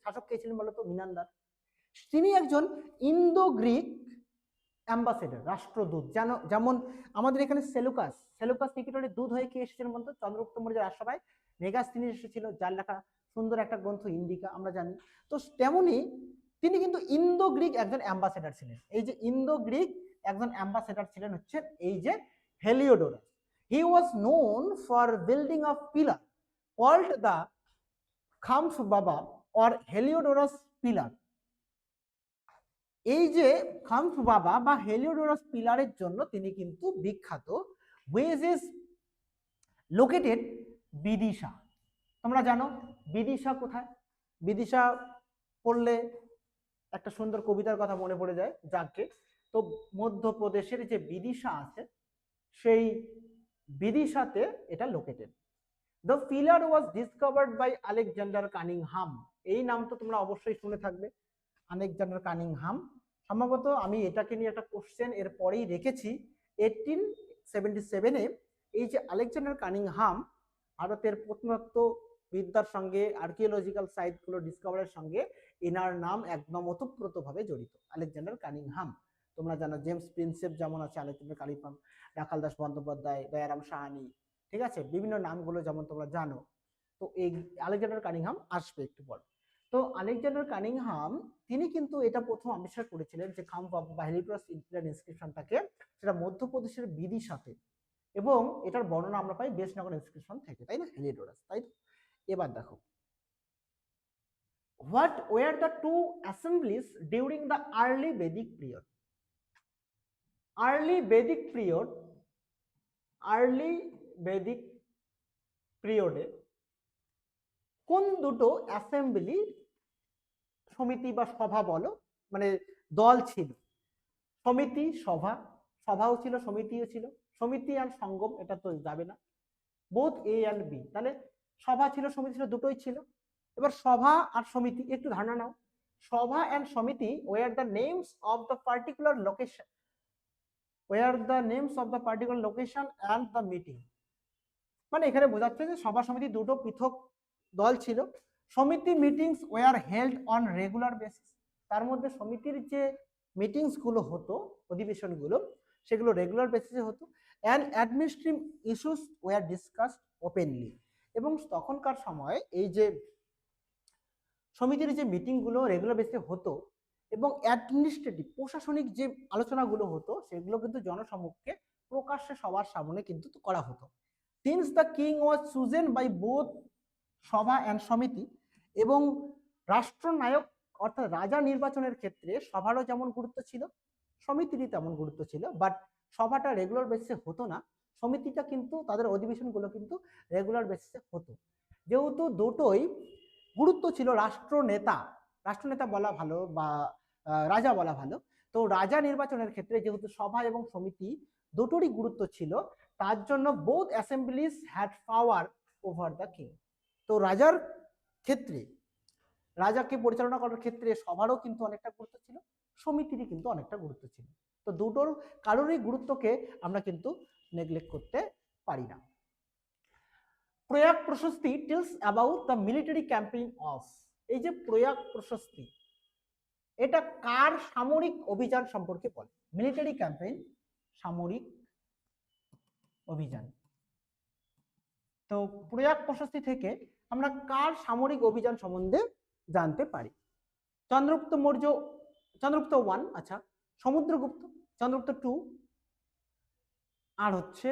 S1: শাসক কে ছিলেন বলতো? মিনান্দার। তিনি একজন ইন্দো গ্রিক অ্যাম্বাসেডর, রাষ্ট্রদূত। যেমন আমাদের এখানে সেলুকাস, সেলুকাস নিকেটরের দূত হয়ে কে এসেছিলেন বলতো? চন্দ্রগুপ্ত মৌর্যের রাজসভায় মেগাস্তিনিস এসেছিল, যার লেখা সুন্দর একটা গ্রন্থ ইন্ডিকা আমরা জানি। তো তেমনি তিনি কিন্তু ইন্দো গ্রিক একজন অ্যাম্বাসেডর ছিলেন। এই যে ইন্দো গ্রিক একজন অ্যাম্বাসেডর ছিলেন হচ্ছে এই যে Heliodorus. He was known for building of pillar called the Khamb Baba or Heliodorus pillar. এই যে খাম্ফ বাবা বা হেলিওডোরাস পিলারের জন্য তিনি কিন্তু বিখ্যাত। হুইচ ইজ লোকেটেড বিদিশা, তোমরা জানো বিদিশা কোথায়? বিদিশা পড়লে একটা সুন্দর কবিতার কথা মনে পড়ে যায়, যাকে তো মধ্যপ্রদেশের যে বিদিশা আছে সেই বিদিশাতে এটা located. The pillar was discovered by Alexander Cunningham, এই নাম তো তোমরা অবশ্যই শুনে থাকবে, আলেকজান্ডার কানিংহাম। সম্ভবত আমি এটাকে নিয়ে একটা কোশ্চেন এর পরেই রেখেছি। 1877-এ এই যে আলেকজান্ডার কানিংহাম ভারতের প্রত্নতত্ত্ব বিদ্যার সঙ্গে আর্কিওলজিক্যাল সাইটগুলো ডিসকভারের সঙ্গে এনার নাম একদম ওতপ্রোতভাবে জড়িত, আলেকজান্ডার কানিংহাম। তোমরা জানো জেমস প্রিন্সেপ যেমন আছে, আলেকজান্ডার কানিংহাম, রাখাল দাস বন্দ্যোপাধ্যায়, দয়ারাম সাহানি, ঠিক আছে, বিভিন্ন নামগুলো যেমন তোমরা জানো। তো এই আলেকজান্ডার কানিংহাম আসবে একটু পর। তো আলেকজান্ডার কানিংহাম তিনি কিন্তু এটা প্রথম আবিষ্কার করেছিলেন যে খাম্ফ বা হেলিওডোরাস ইনস্ক্রিপশনটাকে, সেটা মধ্যপ্রদেশের বিদিশাতে, এবং এটার বর্ণনা আমরা পাই বেশনগর ইনস্ক্রিপশন থেকে, তাই না, হেলিওডোরাস, তাই তো। এবার দেখো, what were the two assemblies during the early Vedic period. Early Vedic period, early Vedic পিরিয়ডে কোন দুটো অ্যাসেম্বলি, সমিতি বা সভা বলো, মানে দল ছিল? সমিতি, সভা, সভাও ছিল সমিতিও ছিল, সমিতি আর সঙ্গম এটা তো যাবে না, বোথ এ অ্যান্ড বি, তাহলে সভা ছিল সমিতি ছিল, দুটোই ছিল। এবার সভা আর সমিতি একটু ধারণা নাও। Sabha and Samiti were the names of the particular location, were the names of the particular location and the meeting, মানে এখানে বোঝাচ্ছে যে সভা সমিতি দুটো পৃথক দল ছিল। সমিতি meetings were held on regular basis, তার মধ্যে সমিতির যে মিটিংস গুলো হতো, অধিবেশনগুলো, সেগুলো রেগুলার বেসিসে হতো, and administrative issues were discussed openly. এবং তখনকার সময় এই যে সমিতির যে মিটিংগুলো রেগুলার বেসিসে হতো এবং অ্যাডমিনিস্ট্রেটিভ প্রশাসনিক যে আলোচনাগুলো হতো সেগুলো কিন্তু জনসমক্ষে প্রকাশ্যে সবার সামনে কিন্তু করা হতো। Since the king was chosen by both Sabha and Samiti, এবং রাষ্ট্রনায়ক অর্থাৎ রাজা নির্বাচনের ক্ষেত্রে সভারও যেমন গুরুত্ব ছিল, সমিতিরই তেমন গুরুত্ব ছিল, বাট সভাটা রেগুলার বেসিসে হতো না, সমিতিটা কিন্তু তাদের অধিবেশনগুলো কিন্তু রেগুলার বেসিসে হতো। যেহেতু দুটোই গুরুত্ব ছিল, রাষ্ট্রনেতা বলা ভালো বা রাজা বলা ভালো, তো রাজা নির্বাচনের ক্ষেত্রে যেহেতু সভা এবং সমিতি দুটোরই গুরুত্ব ছিল, তার জন্য both Assembly's had power over the king. তো রাজার ক্ষেত্রে, রাজাকে পরিচালনা করার ক্ষেত্রে সভারও কিন্তু অনেকটা গুরুত্ব ছিল, সমিতিরই কিন্তু অনেকটা গুরুত্ব ছিল। তো দুটোর কারোরই গুরুত্বকে আমরা কিন্তু নেগলেক্ট করতে পারি না। Prayag Prashasti tells about the military campaign of, এই যে প্রয়াগ প্রশস্তি, এটা কার সামরিক অভিযান সম্পর্কে বলে? মিলিটারি ক্যাম্পেইন, সামরিক অভিযান। তো প্রয়াগ প্রশস্তি থেকে আমরা কার সামরিক অভিযান সম্বন্ধে জানতে পারি? চন্দ্রগুপ্ত মৌর্য, চন্দ্রগুপ্ত 1, আচ্ছা, সমুদ্রগুপ্ত, চন্দ্রগুপ্ত 2, আর হচ্ছে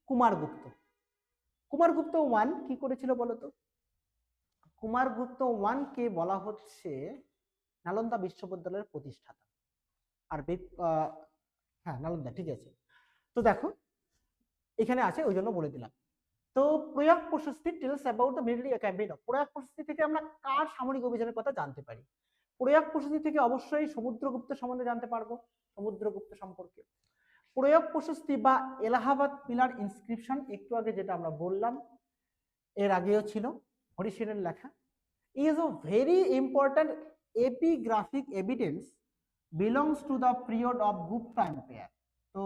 S1: কুমারগুপ্ত। কুমারগুপ্ত 1 কি করেছিল বলতো? কুমারগুপ্ত 1 কে বলা হচ্ছে নালন্দা বিশ্ববিদ্যালয়ের প্রতিষ্ঠাতা। আর হ্যাঁ, নালন্দা, ঠিক আছে। তো দেখো এখানে আছে, ওই জন্য বলে দিলাম। তো Prayag Prashasti tells about the military campaign. Prayag Prashasti থেকে আমরা কার সামরিক অভিযানের কথা জানতে পারি? প্রয়াগ প্রশস্তি থেকে অবশ্যই সমুদ্রগুপ্ত সম্বন্ধে জানতে পারবো, সমুদ্রগুপ্ত সম্পর্কে। প্রয়াগ প্রশস্তি বা এলাহাবাদ পিলার ইনস্ক্রিপশন, একটু আগে যেটা আমরা বললাম, এর আগেও ছিল, হরি সেনের লেখা, is a very important epigraphic evidence belongs to the period of Gupta empire. তো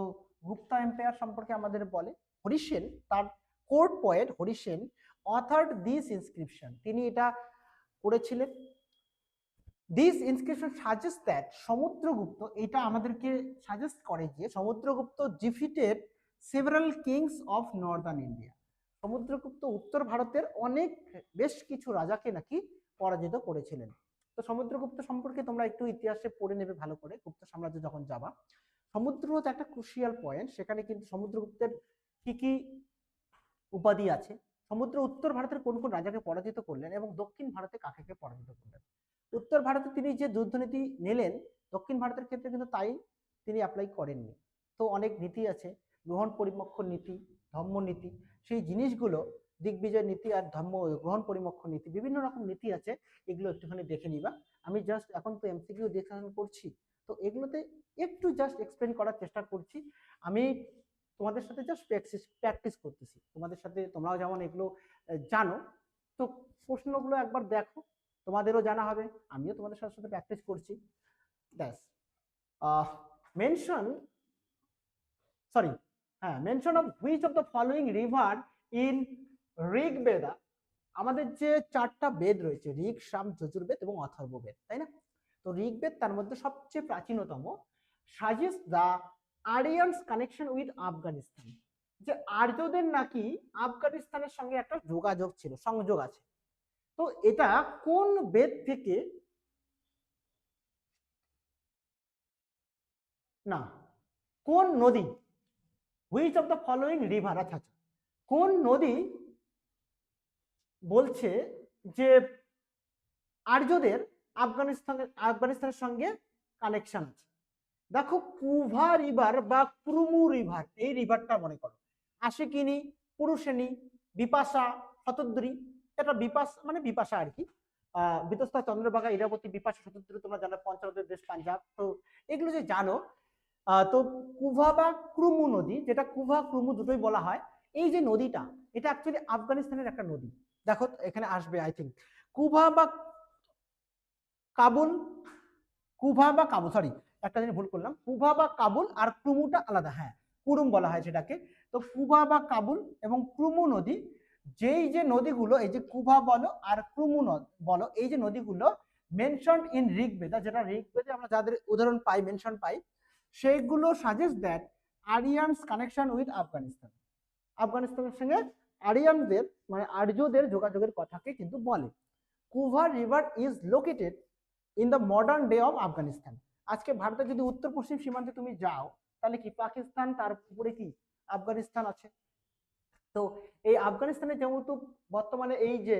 S1: গুপ্তা এম্পায়ার সম্পর্কে আমাদের বলে হরি সেন, তার court poet Hari Sen authored this inscription, তিনি এটা করেছিলেন। This inscription suggest that Samudragupta, এটা আমাদেরকে সাজেস্ট করে যে Samudragupta defeated several kings of northern India, Samudragupta উত্তর ভারতের অনেক বেশ কিছু রাজাকে নাকি পরাজিত করেছিলেন। তো সমুদ্রগুপ্ত সম্পর্কে তোমরা একটু ইতিহাসে পড়ে নেবে ভালো করে, গুপ্ত সাম্রাজ্য যখন যাবা। সমুদ্রগুপ্ত একটা ক্রুশিয়াল পয়েন্ট, সেখানে কিন্তু সমুদ্রগুপ্তের কি কি উপাধি আছে, সমুদ্র উত্তর ভারতের কোন কোন রাজাকে পরাজিত করলেন এবং দক্ষিণ ভারতে কাকে পরাজিত করলেন। উত্তর ভারতে তিনি যে যুদ্ধনীতি নিলেন, দক্ষিণ ভারতের ক্ষেত্রে কিন্তু তাই তিনি অ্যাপ্লাই করেননি। তো অনেক নীতি আছে, গ্রহণ পরিমক্ষ নীতি, ধর্ম নীতি, সেই জিনিসগুলো, দিগ্বিজয় নীতি আর ধর্ম গ্রহণ পরিমক্ষ নীতি, বিভিন্ন রকম নীতি আছে, এগুলো একটুখানি দেখে নিবা। আমি জাস্ট এখন তো এমসিকিউ ডিসকাশন করছি, তো এগুলোতে একটু জাস্ট এক্সপ্লেন করার চেষ্টা করছি। আমি তোমাদের সাথে জাস্ট প্র্যাকটিস করতেছি, তোমাদের সাথে, তোমরাও যেমন এগুলো জানো, তো প্রশ্নগুলো একবার দেখো, তোমাদেরও জানা হবে, আমিও তোমাদের সাথে সাথে প্র্যাকটিস করছি। ব্যাস। মেনশন, সরি, হ্যাঁ, mention of which of the following river in Rigveda, আমাদের যে 4টা বেদ রয়েছে, ঋগ, সাম, যজুর্বেদ এবং অথর্ববেদ, তাই না? তো ঋগ্বেদ তার মধ্যে সবচেয়ে প্রাচীনতম, suggest the Aryan's connection with Afghanistan, যে আর্যদের নাকি আফগানিস্তানের সঙ্গে একটা যোগাযোগ ছিল, সংযোগ আছে। তো এটা কোন বেদ থেকে, না, কোন নদী, which of the following river, আচ্ছা আচ্ছা, কোন নদী বলছে যে আর্যদের আফগানিস্তানের সঙ্গে কানেকশন আছে? দেখো, কুভা রিভার বা ক্রুমু রিভার, এই রিভারটা মনে করো, আশিকিনী, পুরুষেনী, বিপাশা, শতদ্রী, এটা বিপাশা মানে বিপাশা আর কি, বিতস্তা, চন্দ্রভাগা, ইরাবতী, বিপাশা, শতদ্রী, তোমরা জানো পঞ্চনদের দেশ পাঞ্জাব, তো এগুলো যে জানো। তো কুভা বা ক্রুমু নদী, যেটা কুভা ক্রুমু দুটোই বলা হয়, এই যে নদীটা, এটা অ্যাকচুয়ালি আফগানিস্তানের একটা নদী। দেখো এখানে আসবে, আই থিঙ্ক কুভা বা কাবুল, কুভা বা কাবুল, সরি একটা জিনিস ভুল করলাম, কুভা বা কাবুল আর ক্রুমুটা আলাদা, হ্যাঁ, কুরুম বলা হয় সেটাকে। তো কুভা বা কাবুল এবং ক্রুমু নদী, যেই যে নদীগুলো, এই যে কুভা বলো আর ক্রুমু বলো, এই যে নদীগুলো মেনশনড ইন ঋগ্বেদা, যেটা ঋগ্বেদে আমরা যাদের উদাহরণ পাই, মেনশন পাই, সেইগুলো suggest that Aryans connection with Afghanistan, আফগানিস্তানের সঙ্গে আরিয়ানদের মানে আর্যদের যোগাযোগের কথাকে কিন্তু বলে। Kubha river is located in the modern day of Afghanistan. আজকে ভারতের যদি উত্তর পশ্চিম সীমান্তে তুমি যাও, তাহলে কি পাকিস্তান, তার উপরে কি আফগানিস্তান আছে। তো এই আফগানিস্তানে যেহেতু বর্তমানে এই যে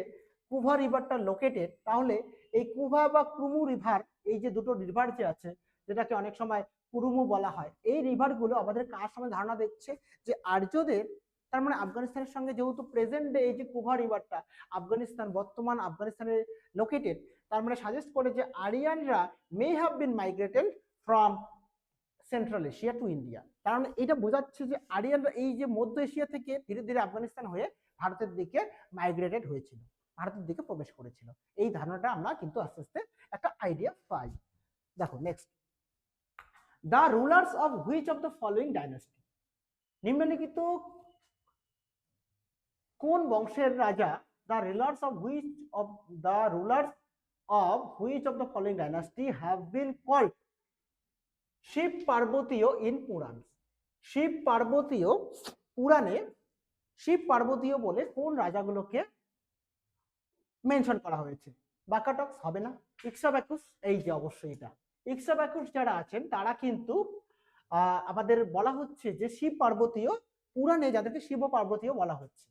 S1: কুভা রিভারটা লোকেটেড, তাহলে এই কুভা বা ক্রুমু রিভার, এই যে দুটো রিভার যে আছে, যেটাকে অনেক সময় কুরুমু বলা হয়, এই রিভারগুলো আমাদের কার সময় ধারণা দিচ্ছে যে আর্যদের, তার মানে আফগানিস্তানের সঙ্গে যেহেতু প্রেজেন্ট ডে এই যে কুভা রিভারটা আফগানিস্তান, বর্তমান আফগানিস্তানের লোকেটেড, তার মানে সাজেস্ট করে যে আরিয়ানরা may have been migrated from Central Asia to India. কারণ এটা বোঝাচ্ছে যে আরিয়ানরা এই যে মধ্য এশিয়া থেকে ধীরে ধীরে আফগানিস্তান হয়ে ভারতের দিকে মাইগ্রেটেড হয়েছিল, ভারতের দিকে প্রবেশ করেছিল। এই ধারণাটা আমরা কিন্তু আস্তে আস্তে একটা আইডিয়া পাই। দেখো next, the rulers of which of the following dynasty, নিম্নলিখিত কোন বংশের রাজা, the rulers of which of the rulers of which of the following dynasty have been called Shiva Parvatiya in Purana. Shiva Parvatiya পুরাণে শিব পার্বতীয় বলে কোন রাজাগুলোকে মেনশন করা হয়েছে? বাকাটক্স হবে না, ইক্সাবাকুস, এই যে অবশ্যই এটা ইক্সাবাকুস যারা আছেন তারা কিন্তু আমাদের বলা হচ্ছে যে শিব পার্বতীয় পুরাণে যাদেরকে শিব পার্বতীয় বলা হচ্ছে।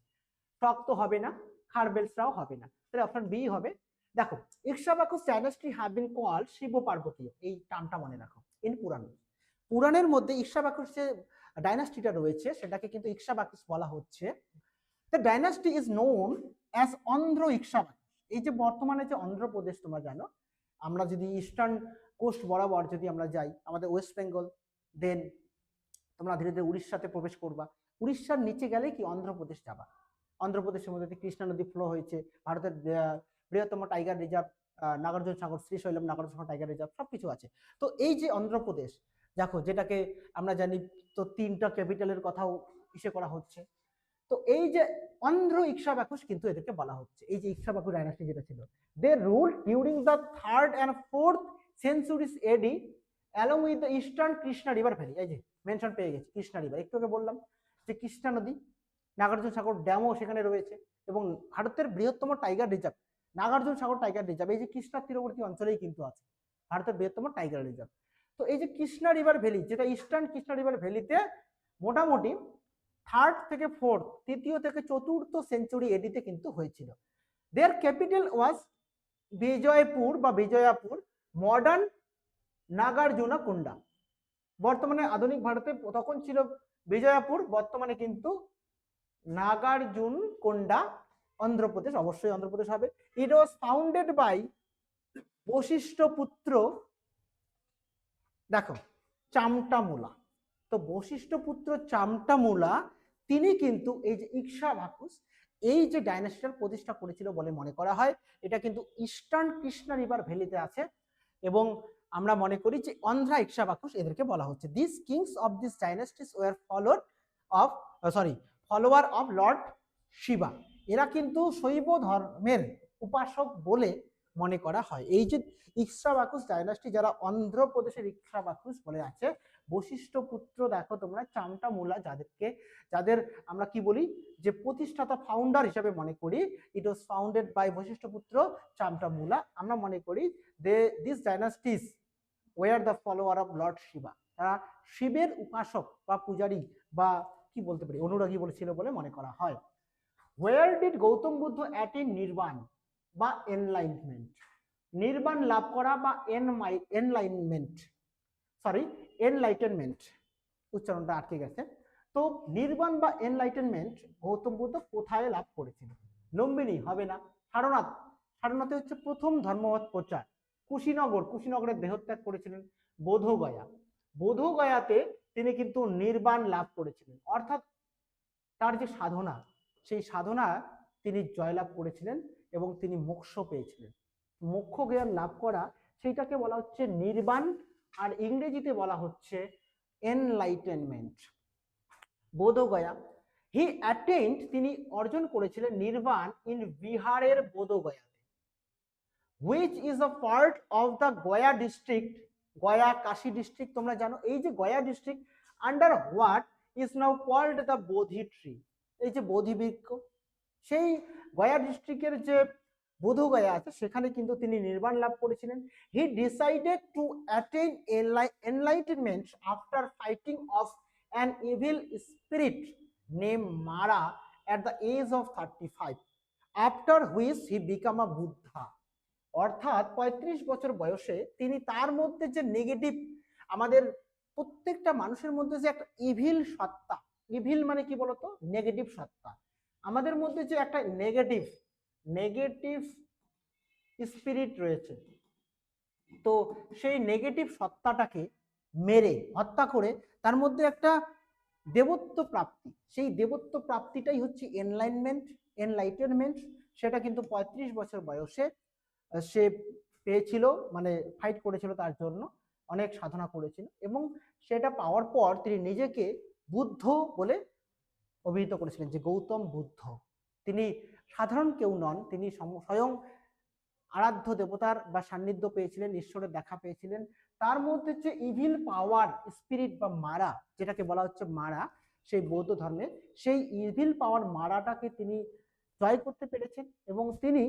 S1: শক্ত হবে না, খারবেলসরাও হবে না, তাহলে অপশন বি হবে। দেখো, Ikshvakus dynasty have been called Shiva Parvatiya, এই টার্মটা মনে রাখো ইন পুরাণ। পুরাণের মধ্যে ইক্সাবাকুস যে ডাইনাস্টিটা রয়েছে সেটাকে কিন্তু ইক্সাবাকুস বলা হচ্ছে। The dynasty is known as Andhra Ikshvakus. এই যে বর্তমানে যে অন্ধ্রপ্রদেশ তোমরা জানো, আমরা যদি ইস্টার্ন কোস্ট বরাবর যদি আমরা যাই, আমাদের ওয়েস্ট বেঙ্গল, দেন তোমরা ধীরে ধীরে উড়িষ্যাতে প্রবেশ করবা, উড়িষ্যার নিচে গেলে কি অন্ধ্রপ্রদেশ যাবা। অন্ধ্রপ্রদেশের মধ্যে কৃষ্ণা নদী ফ্লো হয়েছে, ভারতের বৃহত্তম টাইগার রিজার্ভ নাগার্জুন সাগর, শ্রীশৈলম নাগার্জুন সাগর টাইগার রিজার্ভ সবকিছু আছে। তো এই যে অন্ধ্রপ্রদেশ দেখো, যেটাকে আমরা জানি তো তিনটা ক্যাপিটালের কথাও ইসে করা হচ্ছে। তো এই যে অন্ধ্র ইক্সাবাকুস কিন্তু এদেরকে বলা হচ্ছে, এই যে ইক্সাবাকু ডাইনাস্টি যেটা ছিল, they rule during the 3rd and 4th centuries AD along with the eastern Krishna river valley. এই যে মেনশন পেয়ে গেছি কৃষ্ণা রিভার, একটু আগে বললাম যে কৃষ্ণা নদী, নাগার্জুন সাগর ড্যামও সেখানে রয়েছে, এবং ভারতের বৃহত্তম টাইগার রিজার্ভ নাগার্জুন সাগর টাইগার রিজার্ভ এই যে কৃষ্ণার তীরবর্তী অঞ্চলেই কিন্তু আছে ভারতের বৃহত্তম টাইগার রিজার্ভ। তো এই যে কৃষ্ণা রিভার ভ্যালি, যেটা ইস্টার্ন কৃষ্ণা রিভার ভ্যালিতে মোটামুটি 3rd থেকে 4th, তৃতীয় থেকে চতুর্থ সেঞ্চুরি এডিতে কিন্তু হয়েছিল। দেয়ার ক্যাপিটাল ওয়াজ বিজয়পুর বা বিজয়াপুর, মডার্ন নাগার্জুনা কুন্ডা। বর্তমানে আধুনিক ভারতে তখন ছিল বিজয়াপুর, বর্তমানে কিন্তু নাগার্জুন কোন্ডা, অন্ধ্রপ্রদেশ, অবশ্যই অন্ধ্রপ্রদেশ হবে। ইট ওয়াজ ফাউন্ডেড বাই বশিষ্ঠ পুত্র, দেখো চামটামুলা। তো বশিষ্ঠ পুত্র চামটামুলা তিনি কিন্তু এই যে ইক্সাবাকুস এই যে ডাইনাস্টির প্রতিষ্ঠা করেছিল বলে মনে করা হয়। এটা কিন্তু ইস্টার্ন কৃষ্ণা রিভার ভ্যালিতে আছে, এবং আমরা মনে করি যে অন্ধ্রা ইক্সাবাকুস এদেরকে বলা হচ্ছে। This kings of this dynasties were follower of lord Shiva. এরা কিন্তু শৈব ধর্মের উপাসক বলে মনে করা হয়। এই যে ইক্সাবাকুস ডাইনাস্টি, যারা অন্ধ্রপ্রদেশের ইক্সাবাকুস বলে আছে, বশিষ্ঠ পুত্র দেখো তোমরা চামটামুলা, যাদের আমরা কি বলি যে প্রতিষ্ঠাতা ফাউন্ডার হিসেবে মনে করি, it was founded by Vasishtha Putra Chamtamula. আমরা মনে করি this dynasties were the follower of lord Shiva, তারা শিবের উপাসক বা পূজারী বা কি বলতে পারি অনুরাগী বলেছিল বলে মনে করা হয়। Where did Gautam Buddha attain nirvana বা এনলাইটমেন্ট? নির্বাণ লাভ করা বা এনলাইটেনমেন্ট, উচ্চারণটা আটকে গেছে। তো নির্বাণ বা এনলাইটেনমেন্ট গৌতম বুদ্ধ কোথায় লাভ করেছিল? লুম্বিনী হবে না, সারনাথে হচ্ছে প্রথম ধর্মমত প্রচার। কুশীনগরের দেহত্যাগ করেছিলেন। বোধগয়াতে তিনি কিন্তু নির্বাণ লাভ করেছিলেন, অর্থাৎ তার যে সাধনা, সেই সাধনা তিনি জয়লাভ করেছিলেন এবং তিনি মোক্ষ পেয়েছিলেন। মোক্ষ জ্ঞান লাভ করা, সেইটাকে বলা হচ্ছে নির্বাণ, আর ইংরেজিতে বলা হচ্ছে এনলাইটেনমেন্ট। বোধগয়া, হি অ্যাটেইনড, তিনি অর্জন করেছিলেন নির্বাণ ইন বিহারের বোধগয়াতে। Which is a part of the Gaya district, Gaya Kashi district তোমরা জানো, এই যে Gaya district under what is now called the Bodhi tree, এই যে বোধি বৃক্ষ, সেই গয়া ডিস্ট্রিক্টের যে বোধগয়া আছে সেখানে কিন্তু তিনি নির্বাণ লাভ করেছিলেন। He decided to attain enlightenment after fighting of an evil spirit name মারা at the age of 35, after which he became a Buddha। অর্থাৎ 35 বছর বয়সে তিনি তার মধ্যে যে নেগেটিভ, আমাদের প্রত্যেকটা মানুষের মধ্যে যে একটা ইভিল সত্তা, ইভিল মানে কি বলতো, নেগেটিভ সত্তা, আমাদের মধ্যে যে একটা নেগেটিভ নেগেটিভ স্পিরিট রয়েছে, তো সেই নেগেটিভ সত্তাটাকে মেরে হত্যা করে তার মধ্যে একটা দেবত্ব প্রাপ্তি, সেই দেবত্ব প্রাপ্তিটাই হচ্ছে এনলাইটেনমেন্ট। সেটা কিন্তু 35 বছর বয়সে সে পেয়েছিল, মানে ফাইট করেছিল, তার জন্য অনেক সাধনা করেছিল, এবং সেটা পাওয়ার পর তিনি নিজেকে বুদ্ধ বলে অভিহিত করেছিলেন, যে গৌতম বুদ্ধ। তিনি সাধারণ কেউ নন, তিনি স্বয়ং আরাধ্য দেবতার বা সান্নিধ্য পেয়েছিলেন, ঈশ্বরের দেখা পেয়েছিলেন। তার মধ্যে যে ইভিল পাওয়ার স্পিরিট বা মারা, যেটাকে বলা হচ্ছে মারা সেই বৌদ্ধ ধর্মে, সেই ইভিল পাওয়ার মারাটাকে তিনি জয় করতে পেরেছেন, এবং তিনি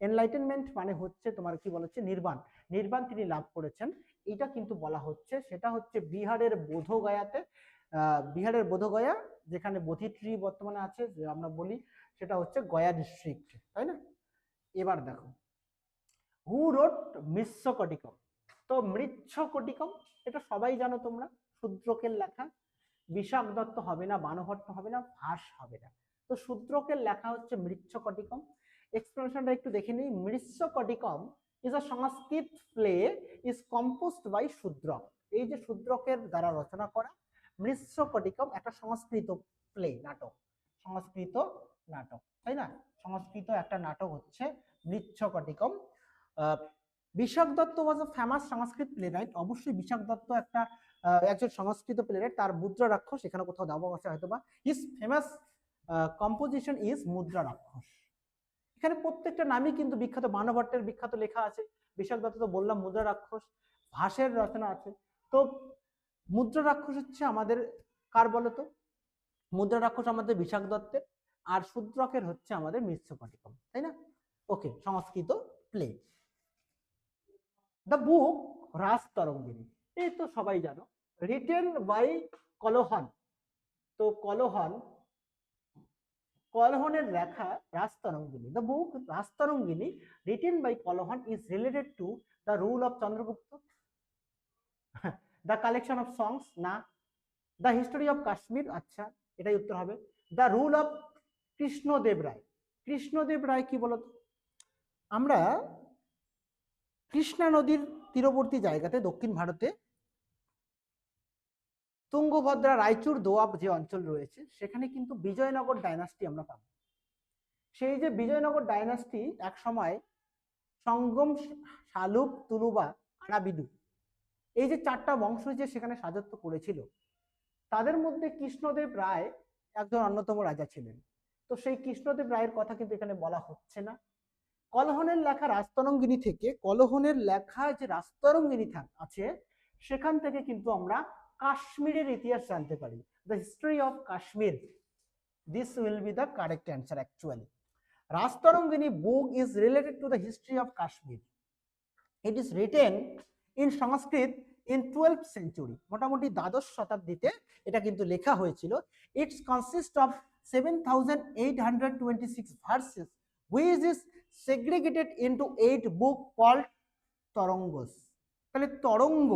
S1: এনলাইটেনমেন্ট মানে হচ্ছে তোমার কি বলা হচ্ছে নির্বাণ, নির্বাণ তিনি লাভ করেছেন। এটা কিন্তু বলা হচ্ছে, সেটা হচ্ছে বিহারের বোধগয়াতে, বিহারের বোধগয়া যেখানে বোধি ট্রি বর্তমানে আছে, যে আমরা বলি সেটা হচ্ছে গয়া ডিস্ট্রিক্ট, তাই না? এবার দেখো, হু রোট মৃচ্ছকটিকম। তো মৃচ্ছকটিকম এটা সবাই জানো তোমরা, শূদ্রকের লেখা, বিশাখ দত্ত হবে না, বানভট্ট হবে না, ভাস হবে না। তো শূদ্রকের লেখা হচ্ছে মৃচ্ছকটিকম। এক্সপ্লেনেশনটা একটু দেখে নিই। Mrichchhakatikam is a Sanskrit play is composed by Shudraka. এই যে শূদ্রকের দ্বারা রচনা করা মৃচ্ছকটিকম একটা সংস্কৃত প্লে, নাটক, সংস্কৃত নাটক, তাই না? সংস্কৃত একটা নাটক হচ্ছে Mrichchhakatikam. Vishakha Datta was a famous Sanskrit playwright. অবশ্যই বিশাখ দত্ত একটা একজন সংস্কৃত প্লে রাইট। তার মুদ্রা রাক্ষস এখানে কোথাও দেওয়া আছে হয়তো বা। হিজ ফেমাস কম্পোজিশন ইজ মুদ্রা রাক্ষস। এখানে প্রত্যেকটা নামই কিন্তু বিখ্যাত, বানভট্টের বিখ্যাত লেখা আছে, বিশাখ দত্ত তো বললাম মুদ্রা রাক্ষস, ভাসের রচনা আছে। তো মুদ্রা রাক্ষস হচ্ছে আমাদের কার বলতো? মুদ্রা রাক্ষস আমাদের বিশাখ দত্তের, আর শূদ্রকের হচ্ছে আমাদের মৃচ্ছকটিকম, তাই না? ওকে, সংস্কৃত প্লে। দ্য বুক রাস তরঙ্গিনী, এই তো সবাই জানো, রিটেন বাই কলহন। তো কলহনের লেখা Rajatarangini. The book Rajatarangini written by Kalhana is related to the rule of Chandragupta, the collection of songs না, দ্য হিস্টোরি অফ কাশ্মীর, আচ্ছা এটাই উত্তর হবে। The rule of Krishnadeva Raya. Krishnadeva Raya কি বলতো? আমরা কৃষ্ণা নদীর তীরবর্তী জায়গাতে দক্ষিণ ভারতে তুঙ্গভদ্রা, রায়চুর, দোয়াব যে অঞ্চল রয়েছে সেখানে কিন্তু বিজয়নগর ডাইনাস্টি আমরা পাবো। সেই যে বিজয়নগর ডাইনাস্টি এক সময় সঙ্গম, শালুক, তুলুবা, আরাবিদু, এই যে চারটা বংশ যে সেখানে রাজত্ব করেছিল, তাদের মধ্যে কৃষ্ণদেব রায় একজন অন্যতম রাজা ছিলেন। তো সেই কৃষ্ণদেব রায়ের কথা কিন্তু এখানে বলা হচ্ছে না। কলহনের লেখা রাজতরঙ্গিনী থেকে, কলহনের লেখা যে রাজতরঙ্গিনী আছে সেখান থেকে কিন্তু আমরা কাশ্মীরের ইতিহাস জানতে পারি। The history of Kashmir, this will be the correct answer actually. Rajatarangini book is related to the history of Kashmir. It is written in Sanskrit in 12th century, মোটামুটি দ্বাদশ শতাব্দীতে এটা কিন্তু লেখা হয়েছিল। It consists of 7826 verses which is segregated into 8 book called তরঙ্গস। তাহলে তরঙ্গ,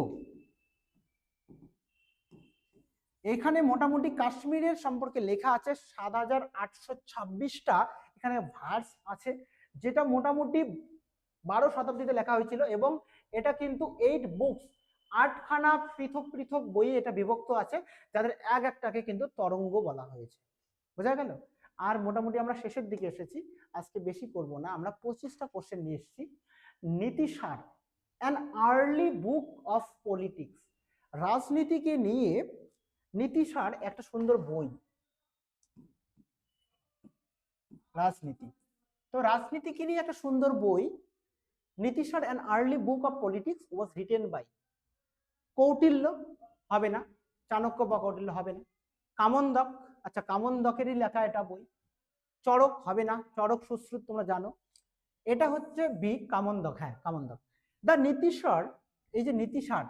S1: এখানে মোটামুটি কাশ্মীরের সম্পর্কে লেখা আছে 7826টা এখানে ভার্স আছে, যেটা মোটামুটি 12 শতাব্দীতে লেখা হয়েছিল, এবং এটা কিন্তু 8 বুকস, 8খানা পৃথক পৃথক বই এটা বিভক্ত আছে, যাদের এক একটাকে কিন্তু তরঙ্গ বলা হয়েছে। বোঝা গেল? আর মোটামুটি আমরা শেষের দিকে এসেছি, আজকে বেশি করব না, আমরা 25টা কোশ্চেন নিয়ে এসেছি। Nitisara, an early book of politics, রাজনীতিকে নিয়ে নীতিসার একটা সুন্দর বই, রাজনীতি। তো রাজনীতিকে নিয়ে একটা সুন্দর বই, Nitisara an early book of politics was written by Kautilya, হবে না, চাণক্য বা কৌটিল্য হবে না। কামন্দক, আচ্ছা কামন্দকেরই লেখা এটা বই। চড়ক হবে না, চড়ক সুশ্রুত তোমরা জানো, এটা হচ্ছে বি কামন্দক, হ্যাঁ কামন্দক। দ্য নীতিশার, এই যে Nitisara